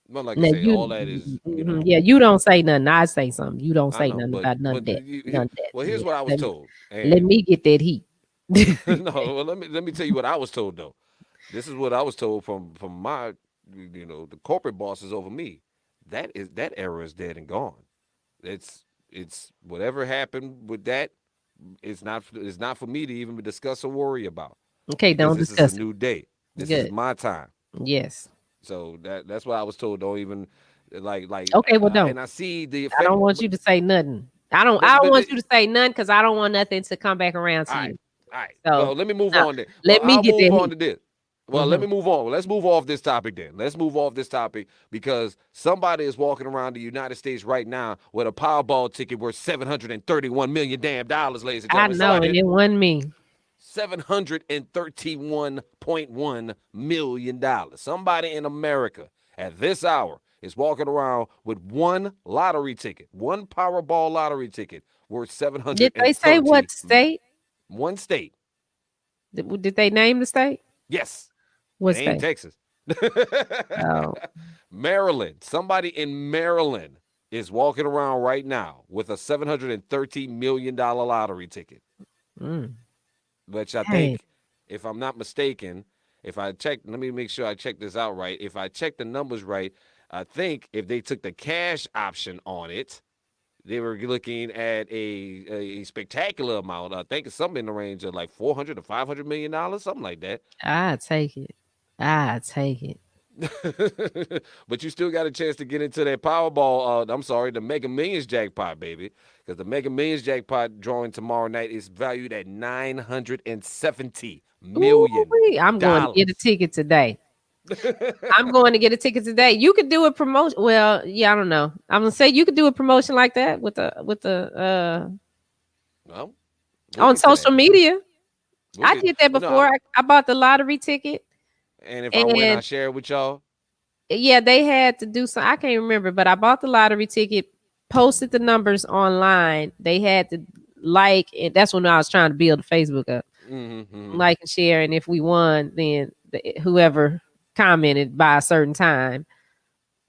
well, like I Now say, all that is, you mhm, know, yeah, you don't say nothing. I say something. You don't I say know, nothing but about none of that. None of that. well, here's Yeah, what I was told, let and me get that heat. no, well, let me tell you what I was told though. This is what I was told from my, the corporate bosses over me. That era is dead and gone. It's whatever happened with that. It's not for me to even discuss or worry about Okay, because don't this is a discuss it. new day. This is Good. my time. Yes. So that's what I was told. Don't even Okay, well, don't. and I see the I effect. don't want you to say nothing. I don't. I But don't but want you to say nothing because I don't want nothing to come back around all to right, you. all right. So Well, let me move no, on then. Well, let me I'll get move that on heat. to this. Well, let Hmm. me move on. Let's move off this topic then. Let's move off this topic because somebody is walking around the United States right now with a Powerball ticket worth $731 million, damn dollars, ladies and I gentlemen. know, Somebody and it wasn't me. $731.1 million. Somebody in America at this hour is walking around with one lottery ticket, one Powerball lottery ticket worth Did they say 730. what state? One state. Did they name the state? Yes. What It ain't state? Texas. Oh, Maryland. Somebody in Maryland is walking around right now with a $730 million lottery ticket, mm, which I dang. think, if I'm not mistaken, if I check, let me make sure I check this out right. If I check the numbers right, I think if they took the cash option on it, they were looking at a spectacular amount. I think it's something in the range of like 400 to $500 million, something like that. I take it. I take it. But you still got a chance to get into that Powerball. I'm sorry, the Mega Millions jackpot, baby, because the Mega Millions jackpot drawing tomorrow night is valued at $970 million. Ooh, I'm going to get a ticket today. I'm going to get a ticket today. You could do a promotion. Well, yeah, I don't know. I'm gonna say you could do a promotion like that with the Well, we'll on get to that. social media. We'll I get. did that Well, no, before. I bought the lottery ticket, and if I win, I and share it with y'all. yeah, they had to do some. I can't remember, but I bought the lottery ticket, posted the numbers online. They had to like, and that's when I was trying to build Facebook up, Mm-hmm. like and share. And if we won, then whoever commented by a certain time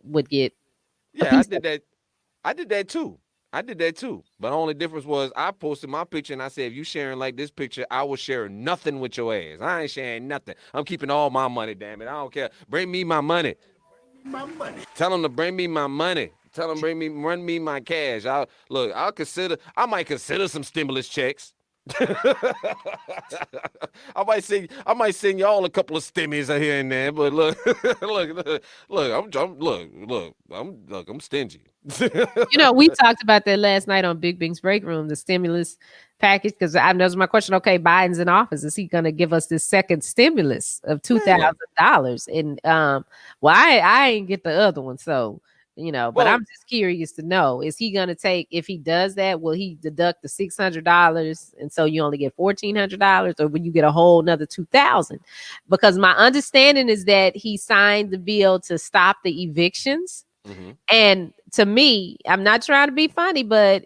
would get a Yeah, I piece of did that. I did that too. I did that too. But the only difference was I posted my picture and I said, if you sharing like this picture, I will share nothing with your ass. I ain't sharing nothing. I'm keeping all my money, damn it. I don't care. Bring me my money. Tell them to bring me my money. Tell them run me my cash. I might consider some stimulus checks. I might send y'all a couple of stimmies here and there, but look, I'm stingy. You know, we talked about that last night on Big Bing's break room, the stimulus package. Because I that was my question. Okay, Biden's in office. Is he going to give us this second stimulus of Man, $2,000? And well, I ain't get the other one, so But I'm well, just curious to know: is he going to take? If he does that, will he deduct the $600, and so you only get $1,400, or will you get a whole another 2,000? Because my understanding is that he signed the bill to stop the evictions. mhm, And to me, I'm not trying to be funny, but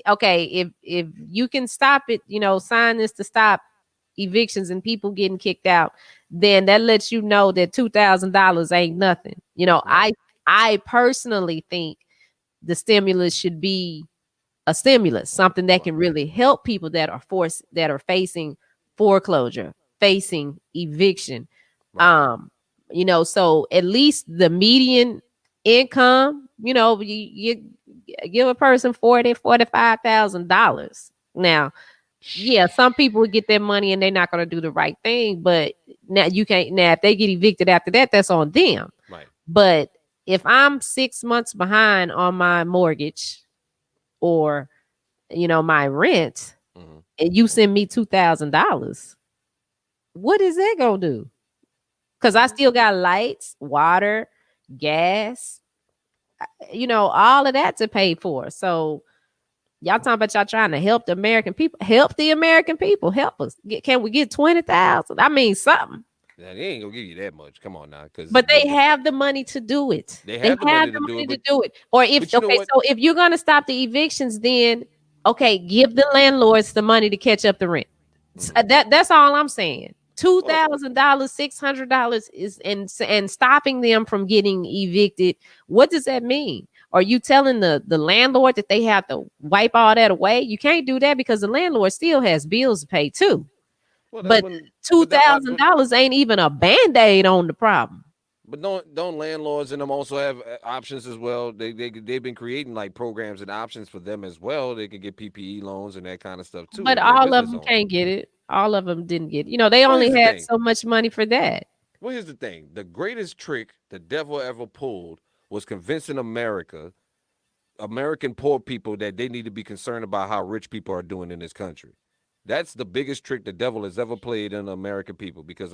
okay, if you can stop it, sign this to stop evictions and people getting kicked out, then that lets you know that $2,000 ain't nothing. right, I personally think the stimulus should be a stimulus, something that right, can really help people that are facing foreclosure, facing eviction. right, um so at least the median income, you give a person 45,000 now. Yeah, some people would get their money and they're not going to do the right thing, but now you can't. Now if they get evicted after that, that's on them. right. But if I'm 6 months behind on my mortgage, or my rent, Mhm. and you send me $2,000, what is that gonna do? Because I Well, still got lights, water, gas, all of that to pay for. So y'all talking about y'all trying to help the American people. Help the American people. Help us. Can we get 20,000? I mean something. now, they ain't gonna give you that much. Come on now, because But they have the money to do it. they They have the have money to the do it. money to But do it. Or if you know okay, what? so if you're gonna stop the evictions, then okay, give the landlords the money to catch up the rent. Mhm. That's all I'm saying. two Well, thousand dollars, $600 is and stopping them from getting evicted. What does that mean? Are you telling the landlord that they have to wipe all that away? You can't do that because the landlord still has bills to pay too. well, that But wouldn't. two But that, thousand dollars ain't even a band-aid on the problem. but don't landlords and them also have options as well? They've been creating like programs and options for them as well. They can get PPE loans and that kind of stuff too But if they're all of business them owners. can't get it. All of them didn't get it. They Well, only here's the had thing. so much money for that. Well, here's the thing. The greatest trick the devil ever pulled was convincing American poor people, that they need to be concerned about how rich people are doing in this country. That's the biggest trick the devil has ever played in the American people. Because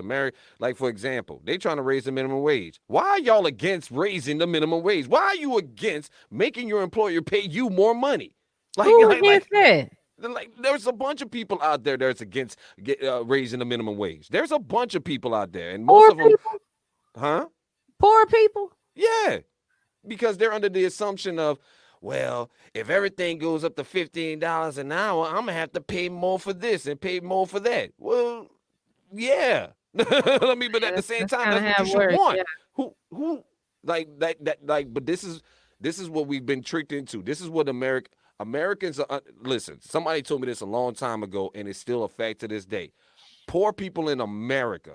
like for example, they trying to raise the minimum wage. Why are y'all against raising the minimum wage? Why are you against making your employer pay you more money? Like, Who like, against like, that? like there's a bunch of people out there that's against raising the minimum wage. There's a bunch of people out there, and most Poor of them, people? huh? Poor people? Yeah, because they're under the assumption of, well, if everything goes up to $15 an hour, I'm gonna have to pay more for this and pay more for that. Well, yeah. I mean, but Yeah, at the same that's time, kind of that's what how you it should works. want. Yeah. Who like that like but this is what we've been tricked into. This is what Americans are listen, somebody told me this a long time ago and it's still a fact to this day. Poor people in America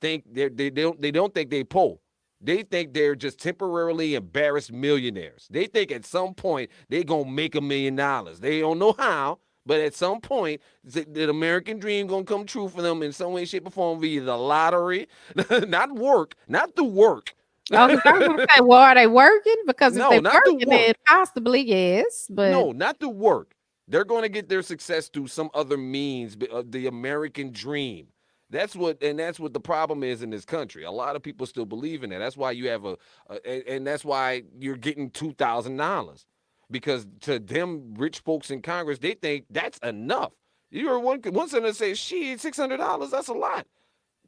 think they don't think they poor. They think they're just temporarily embarrassed millionaires. They think at some point they're gonna make $1 million. They don't know how, but at some point the American dream gonna come true for them in some way, shape, or form via the lottery, not work, not the work. Oh, because I was gonna say, well, are they working? Because if No, they not the working, then work. possibly yes. But No, not the work. They're going to get their success through some other means, the American dream. That's what the problem is in this country. A lot of people still believe in that. That's why you have and that's why you're getting $2,000 because to them rich folks in Congress, they think that's enough. You heard one senator say, "She $600. That's a lot.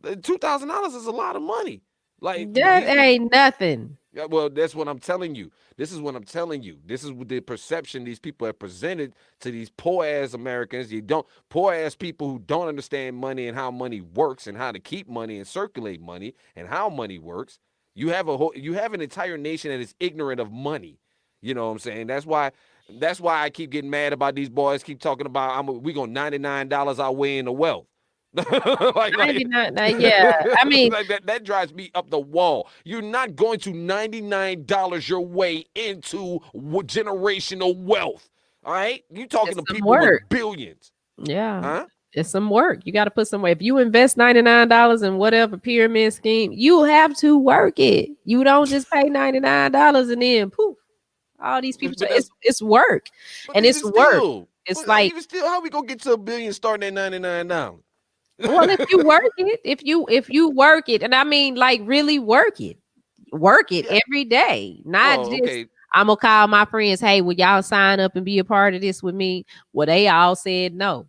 $2,000 is a lot of money." Like that these people. ain't nothing. Yeah, well, that's what I'm telling you. This is what I'm telling you. This is what the perception these people have presented to these poor ass Americans. You don't poor ass people who don't understand money and how money works and how to keep money and circulate money and how money works. You have an entire nation that is ignorant of money. You know what I'm saying? That's why I keep getting mad about these boys keep talking about we going $99 our way into wealth. like 99. Yeah, I mean, like that drives me up the wall. You're not going to $99 your way into generational wealth. All right? You talking it's to some people work. with billions. Yeah, Huh? it's some work. You got to put somewhere. If you invest $99 in whatever pyramid scheme, you have to work it. You don't just pay $99 and then poof, all these people. But It's work, but and it's even work. still, It's like, how we gonna get to a billion starting at $99? well, if you work it, if you work it, and I mean like really work it Yeah. every day, not Well, just okay. I'm gonna call my friends. Hey, will y'all sign up and be a part of this with me? Well, they all said no.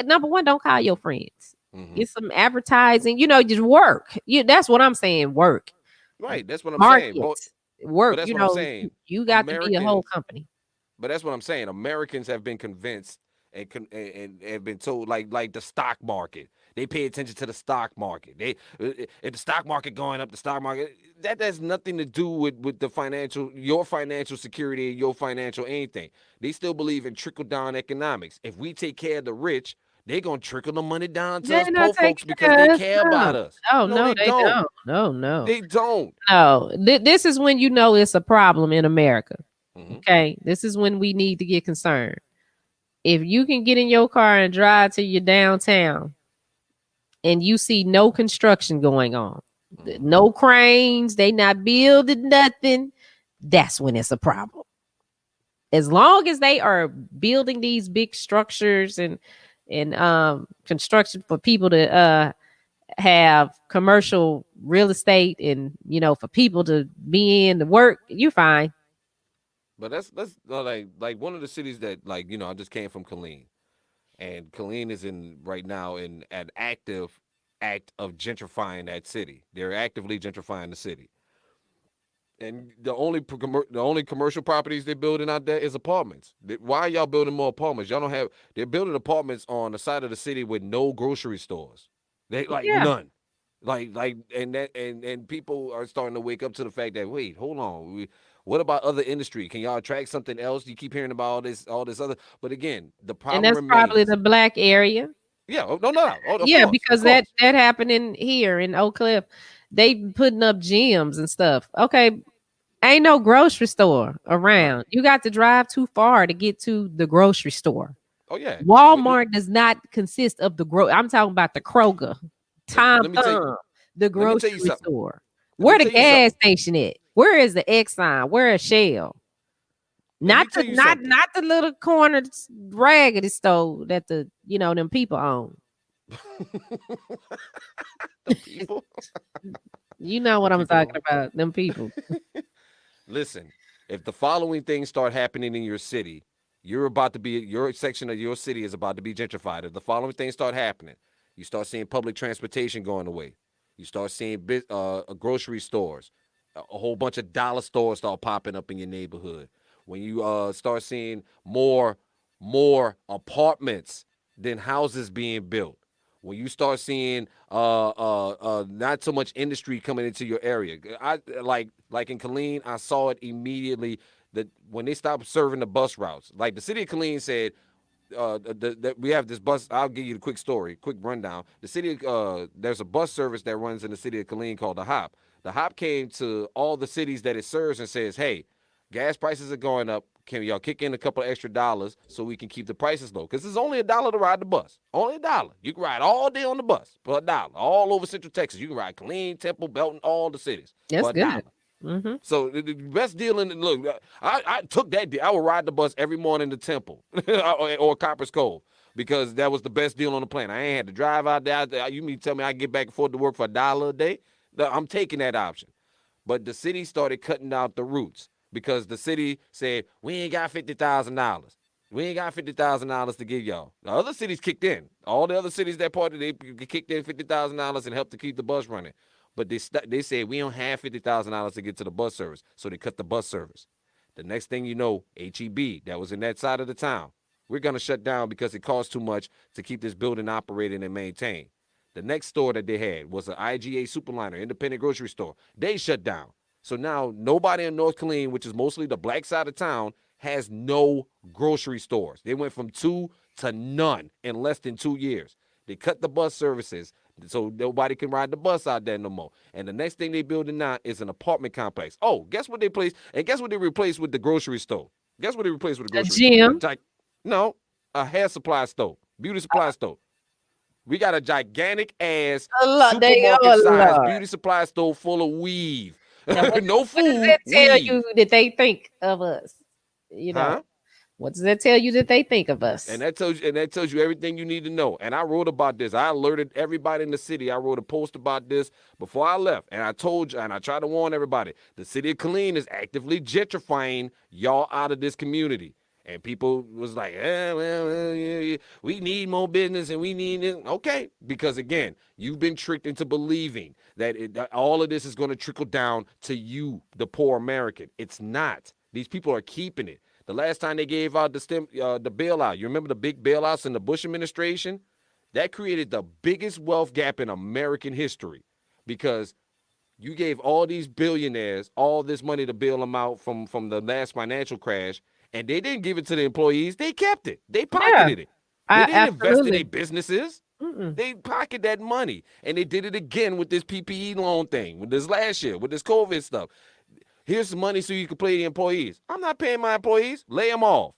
Number one, don't call your friends. Hmm. Get some advertising. Just work. That's what I'm saying. Work, Right. That's what I'm saying. market, But work. that's You what I'm know, saying. you got to be a whole Americans company. But that's what I'm saying. Americans have been convinced and have been told like the stock market. They pay attention to the stock market. If the stock market going up, the stock market that has nothing to do with the your financial security, your financial anything. They still believe in trickle down economics. If we take care of the rich, they're gonna trickle the money down to us They're not poor taking folks because they care of care us. about us. Oh No, no, they they don't. don't. No, no. They don't. No, this is when you know it's a problem in America. Hmm. Okay, this is when we need to get concerned. If you can get in your car and drive to your downtown and you see no construction going on, Hmm. no cranes, they not building nothing, that's when it's a problem. As long as they are building these big structures and construction for people to have commercial real estate and for people to be in to work, you fine. But that's like one of the cities that I just came from Killeen. And Killeen is in right now in an active act of gentrifying that city. They're actively gentrifying the city, and the only commercial properties they're building out there is apartments. Why are y'all building more apartments? Y'all don't have. They're building apartments on the side of the city with no grocery stores. They like Yeah. none. And people are starting to wake up to the fact that wait, hold on. What about other industry? Can y'all attract something else? You keep hearing about all this other. But again, the And problem that's probably remains. the black area. Yeah. Oh, no, no, no. Oh, of Yeah, course, of because that course. that happened in here in Oak Cliff. They putting up gyms and stuff. Okay, ain't no grocery store Right. around. You got to drive too far to get to the grocery store. Oh yeah. Walmart does not consist of I'm talking about the Kroger, Tom Let me tell you. Thumb, the Let me tell you grocery something. store. Let me Where the tell you gas something. station at? Where is the Exxon? Where is Shell? Let Not me tell the you not something. not the little corner raggedy store that them people own. The people. You know The what I'm talking people. about? Them people. Listen. If the following things start happening in your city, your section of your city is about to be gentrified. If the following things start happening, you start seeing public transportation going away. You start seeing grocery stores. A whole bunch of dollar stores start popping up in your neighborhood. when you start seeing more apartments than houses being built, when you start seeing not so much industry coming into your area. I like in Killeen, I saw it immediately that when they stopped serving the bus routes. Like the city of Killeen said, we have this bus. I'll give you the quick story, quick rundown. The city, there's a bus service that runs in the city of Killeen called the Hop. The Hop came to all the cities that it serves and says, "Hey, gas prices are going up. Can y'all kick in a couple of extra dollars so we can keep the prices low? Because it's only $1 to ride the bus. Only $1. You can ride all day on the bus for $1. All over Central Texas, you can ride Killeen, Temple, Belton, all the cities That's for $1. good. Mm-hmm. So the best deal in the look, I took that deal. I would ride the bus every morning to Temple or Copper's Cove because that was the best deal on the planet. I ain't had to drive out there. You mean tell me I get back and forth to work for $1 a day? I'm taking that option. But the city started cutting out the routes because the city said we ain't got $50,000. We ain't got $50,000 to give y'all. The other cities kicked in. All the other cities that party, they kicked in $50,000 and helped to keep the bus running. But they said we don't have $50,000 to get to the bus service, so they cut the bus service. The next thing you know, HEB that was in that side of the town, we're gonna shut down because it costs too much to keep this building operating and maintained. The next store that they had was an IGA Superliner, independent grocery store. They shut down. So now nobody in North Killeen, which is mostly the black side of town, has no grocery stores. They went from 2 to none in less than 2 years. They cut the bus services, so nobody can ride the bus out there no more. And the next thing they building now is an apartment complex. Oh, guess what they placed? And guess what they replaced with the grocery store? Guess what they replaced with the A grocery store? gym. No, a hair supply store, beauty supply store. We got a gigantic ass A lot. They supermarket oh size Lord. beauty supply store full of weave. Now, No what does food, that tell weave. you that they think of us? You know, Huh? what does that tell you that they think of And us? that tells you everything you need to know. And I wrote about this. I alerted everybody in the city. I wrote a post about this before I left. And I told you, and I tried to warn everybody, the city of Killeen is actively gentrifying y'all out of this community. And people was like, yeah, we need more business and we need it. Okay, because again, you've been tricked into believing that all of this is going to trickle down to you, the poor American. It's not. These people are keeping it. The last time they gave out the bailout, you remember the big bailouts in the Bush administration? That created the biggest wealth gap in American history because you gave all these billionaires all this money to bail them out from the last financial crash, and they didn't give it to the employees. They kept it. They Yeah, pocketed it. They didn't invest in their absolutely. businesses. Mm-mm. They pocketed that money, and they did it again with this PPE loan thing, with this last year, with this COVID stuff. Here's some money so you can pay the employees. I'm not paying my employees. Lay them off,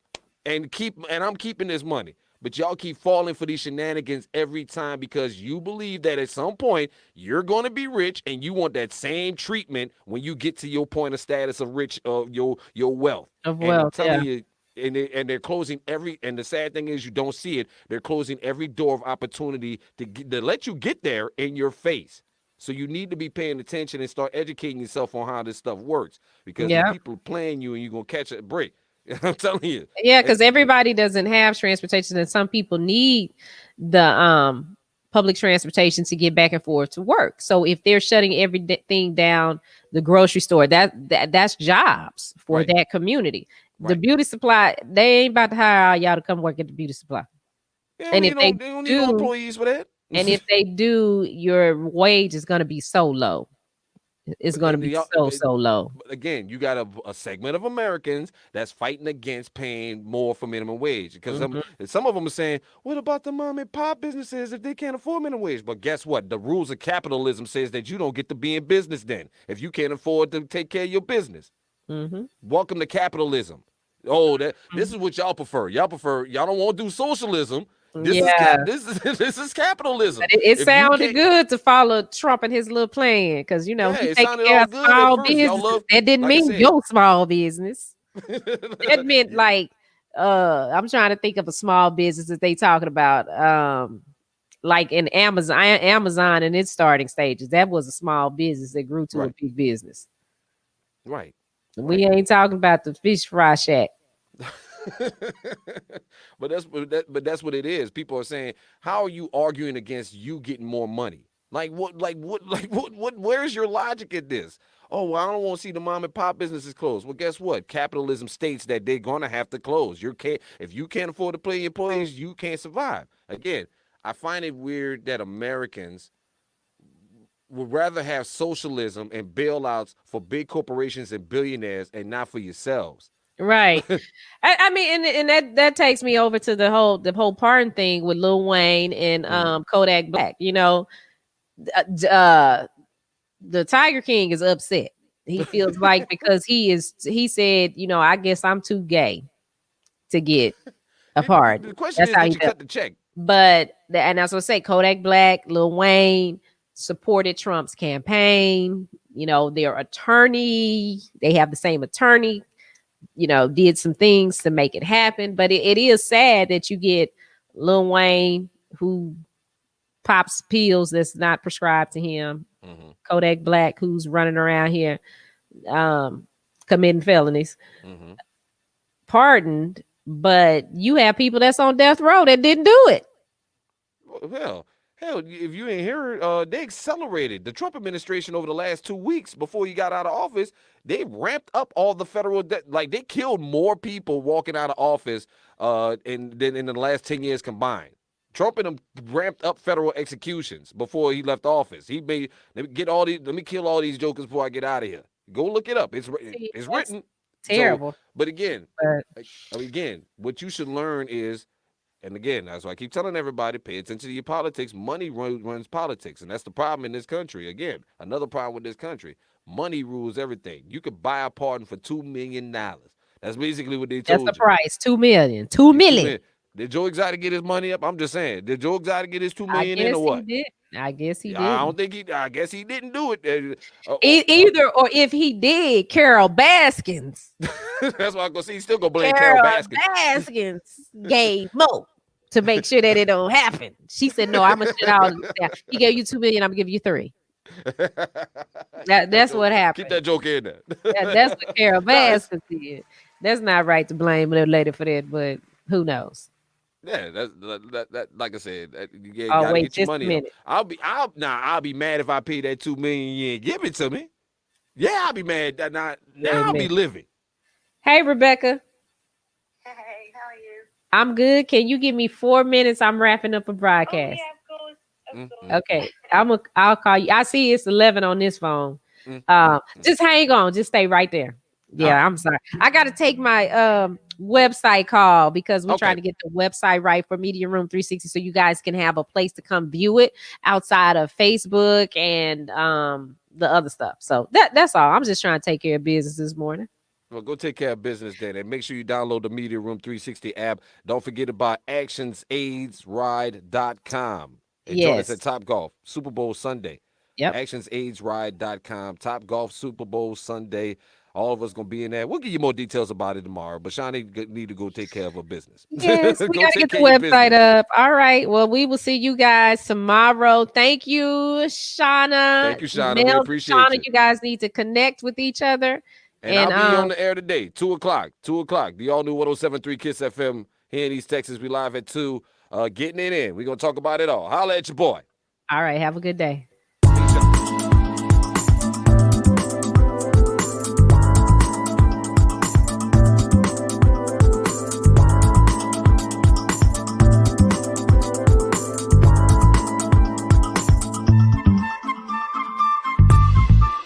and I'm keeping this money. But y'all keep falling for these shenanigans every time because you believe that at some point you're going to be rich and you want that same treatment when you get to your point of status of rich of your wealth. Of And I'm wealth, telling yeah. you, they're closing every. And the sad thing is you don't see it. They're closing every door of opportunity to let you get there in your face. So you need to be paying attention and start educating yourself on how this stuff works because these Yeah. people are playing you and you're gonna catch a break. I'm telling you. Yeah, And because everybody doesn't have transportation, and some people need the public transportation to get back and forth to work. So if they're shutting everything down, the grocery store, that's jobs for right, that community. The right. beauty supply, they ain't about to hire all y'all to come work at the beauty supply. They don't And if need they no do, employees for that. and if they do, your wage is going to be so low. It's But, going to be so low. but again, you got a segment of Americans that's fighting against paying more for minimum wage because Mhm. some of them are saying, "What about the mom and pop businesses if they can't afford minimum wage?" But guess what? The rules of capitalism says that you don't get to be in business then if you can't afford to take care of your business. Mhm. Welcome to capitalism. Oh, this Mhm. is what y'all prefer. Y'all don't want to do socialism. This is Yeah. this is capitalism. But it If you sounded can't, good to follow Trump and his little plan because yeah, he it taking sounded care all of good at small first. Y'all businesses. love, That didn't like I mean said, your small business. That meant like I'm trying to think of a small business that they talking about. Like in Amazon in its starting stages. That was a small business that grew to a right, big business. right, We right. ain't talking about the fish fry shack. But that's what it is. People are saying, how are you arguing against you getting more money? Like what? Like what? Like what? Where's your logic in this? Oh, well, I don't want to see the mom and pop businesses close. Well, guess what? Capitalism states that they're gonna have to close. You can't if you can't afford to pay your employees, you can't survive. Again, I find it weird that Americans would rather have socialism and bailouts for big corporations and billionaires and not for yourselves. Right. I mean, and that takes me over to the whole pardon thing with Lil Wayne and Mm-hmm. Kodak Black. Uh, the Tiger King is upset. He feels like because he said, I guess I'm too gay to get a The pardon. question That's is, how did he you felt. cut the check? And that's what I say. Kodak Black, Lil Wayne supported Trump's campaign. Their attorney, they have the same attorney. Did some things to make it happen. But it is sad that you get Lil Wayne who pops pills that's not prescribed to him. Mm-hmm. Kodak Black who's running around here um, committing felonies, Mm-hmm. pardoned. But you have people that's on death row that didn't do it. Well, hell, if you ain't heard, they accelerated the Trump administration over the last 2 weeks before he got out of office. They ramped up all the federal debt. Like they killed more people walking out of office than in the last 10 years combined. Trump and them ramped up federal executions before he left office. He made let me kill all these jokers before I get out of here. Go look it up. See, It's that's written. So, terrible. but again, But again, what you should learn is, and again, that's why I keep telling everybody, pay attention to your politics. Money runs politics, and that's the problem in this country. Again, another problem with this country. Money rules everything. You could buy a pardon for $2 million. That's basically what they that's the told you. price. 2 million. 2 million. Did Joe Exotic get his money up? I'm just saying. Did Joe Exotic get his two I million in guess or he what? did. I guess he I did. don't think he. I guess he didn't do it. Either or if he did, Carol Baskins. That's why I'm gonna see. He's still gonna blame Carol Carol Baskin. Baskins gave Mo to make sure that it don't happen. She said, "No, I'm gonna shut all this down. He gave you 2 million. I'm gonna give you 3." That's what Keep happened. that joke in there. That's what Carol No, Baskins did. That's not right to blame the lady for that, but who knows? yeah, that like I said, you Oh, got to wait get your just a money up. minute. I'll be mad if I pay that 2 million. You ain't give it to me. Yeah, I'll be mad. Now Wait a I'll be minute. living. Hey, Rebecca. Hey, how are you? I'm good. Can you give me 4 minutes? I'm wrapping up a Oh broadcast. yeah, of course, of Mm, course. mm, mm, Okay. I'll call you. I see it's 11 on this phone. mm, mm, mm. Just hang on. Just stay right there. All Yeah, right. I'm sorry. I got to take my website call because we're trying Okay. to get the website right for Media Room 360 so you guys can have a place to come view it outside of Facebook and the other stuff. So that's all. I'm just trying to take care of business this morning. Well, go take care of business then, and make sure you download the Media Room 360 app. Don't forget about actionsaidsride.com and join us at Yes. Top Golf Super Bowl Sunday. Yep. actionsaidsride.com, Top Golf Super Bowl Sunday. All of us gonna be in there. We'll give you more details about it tomorrow. But Shawnee need to go take care of her business. Yes, we Go got to take get the care of your website business. up. All right. Well, we will see you guys tomorrow. Thank you, Shauna. Thank you, Shauna. We Mel and appreciate Shauna, you. you guys need to connect with each other. And And I'll be on the air today, 2 o'clock. 2 o'clock. The all new 1073 Kiss FM here in East Texas. We live at 2. Getting it in. We're gonna talk about it all. Holla at your boy. all right, have a good day.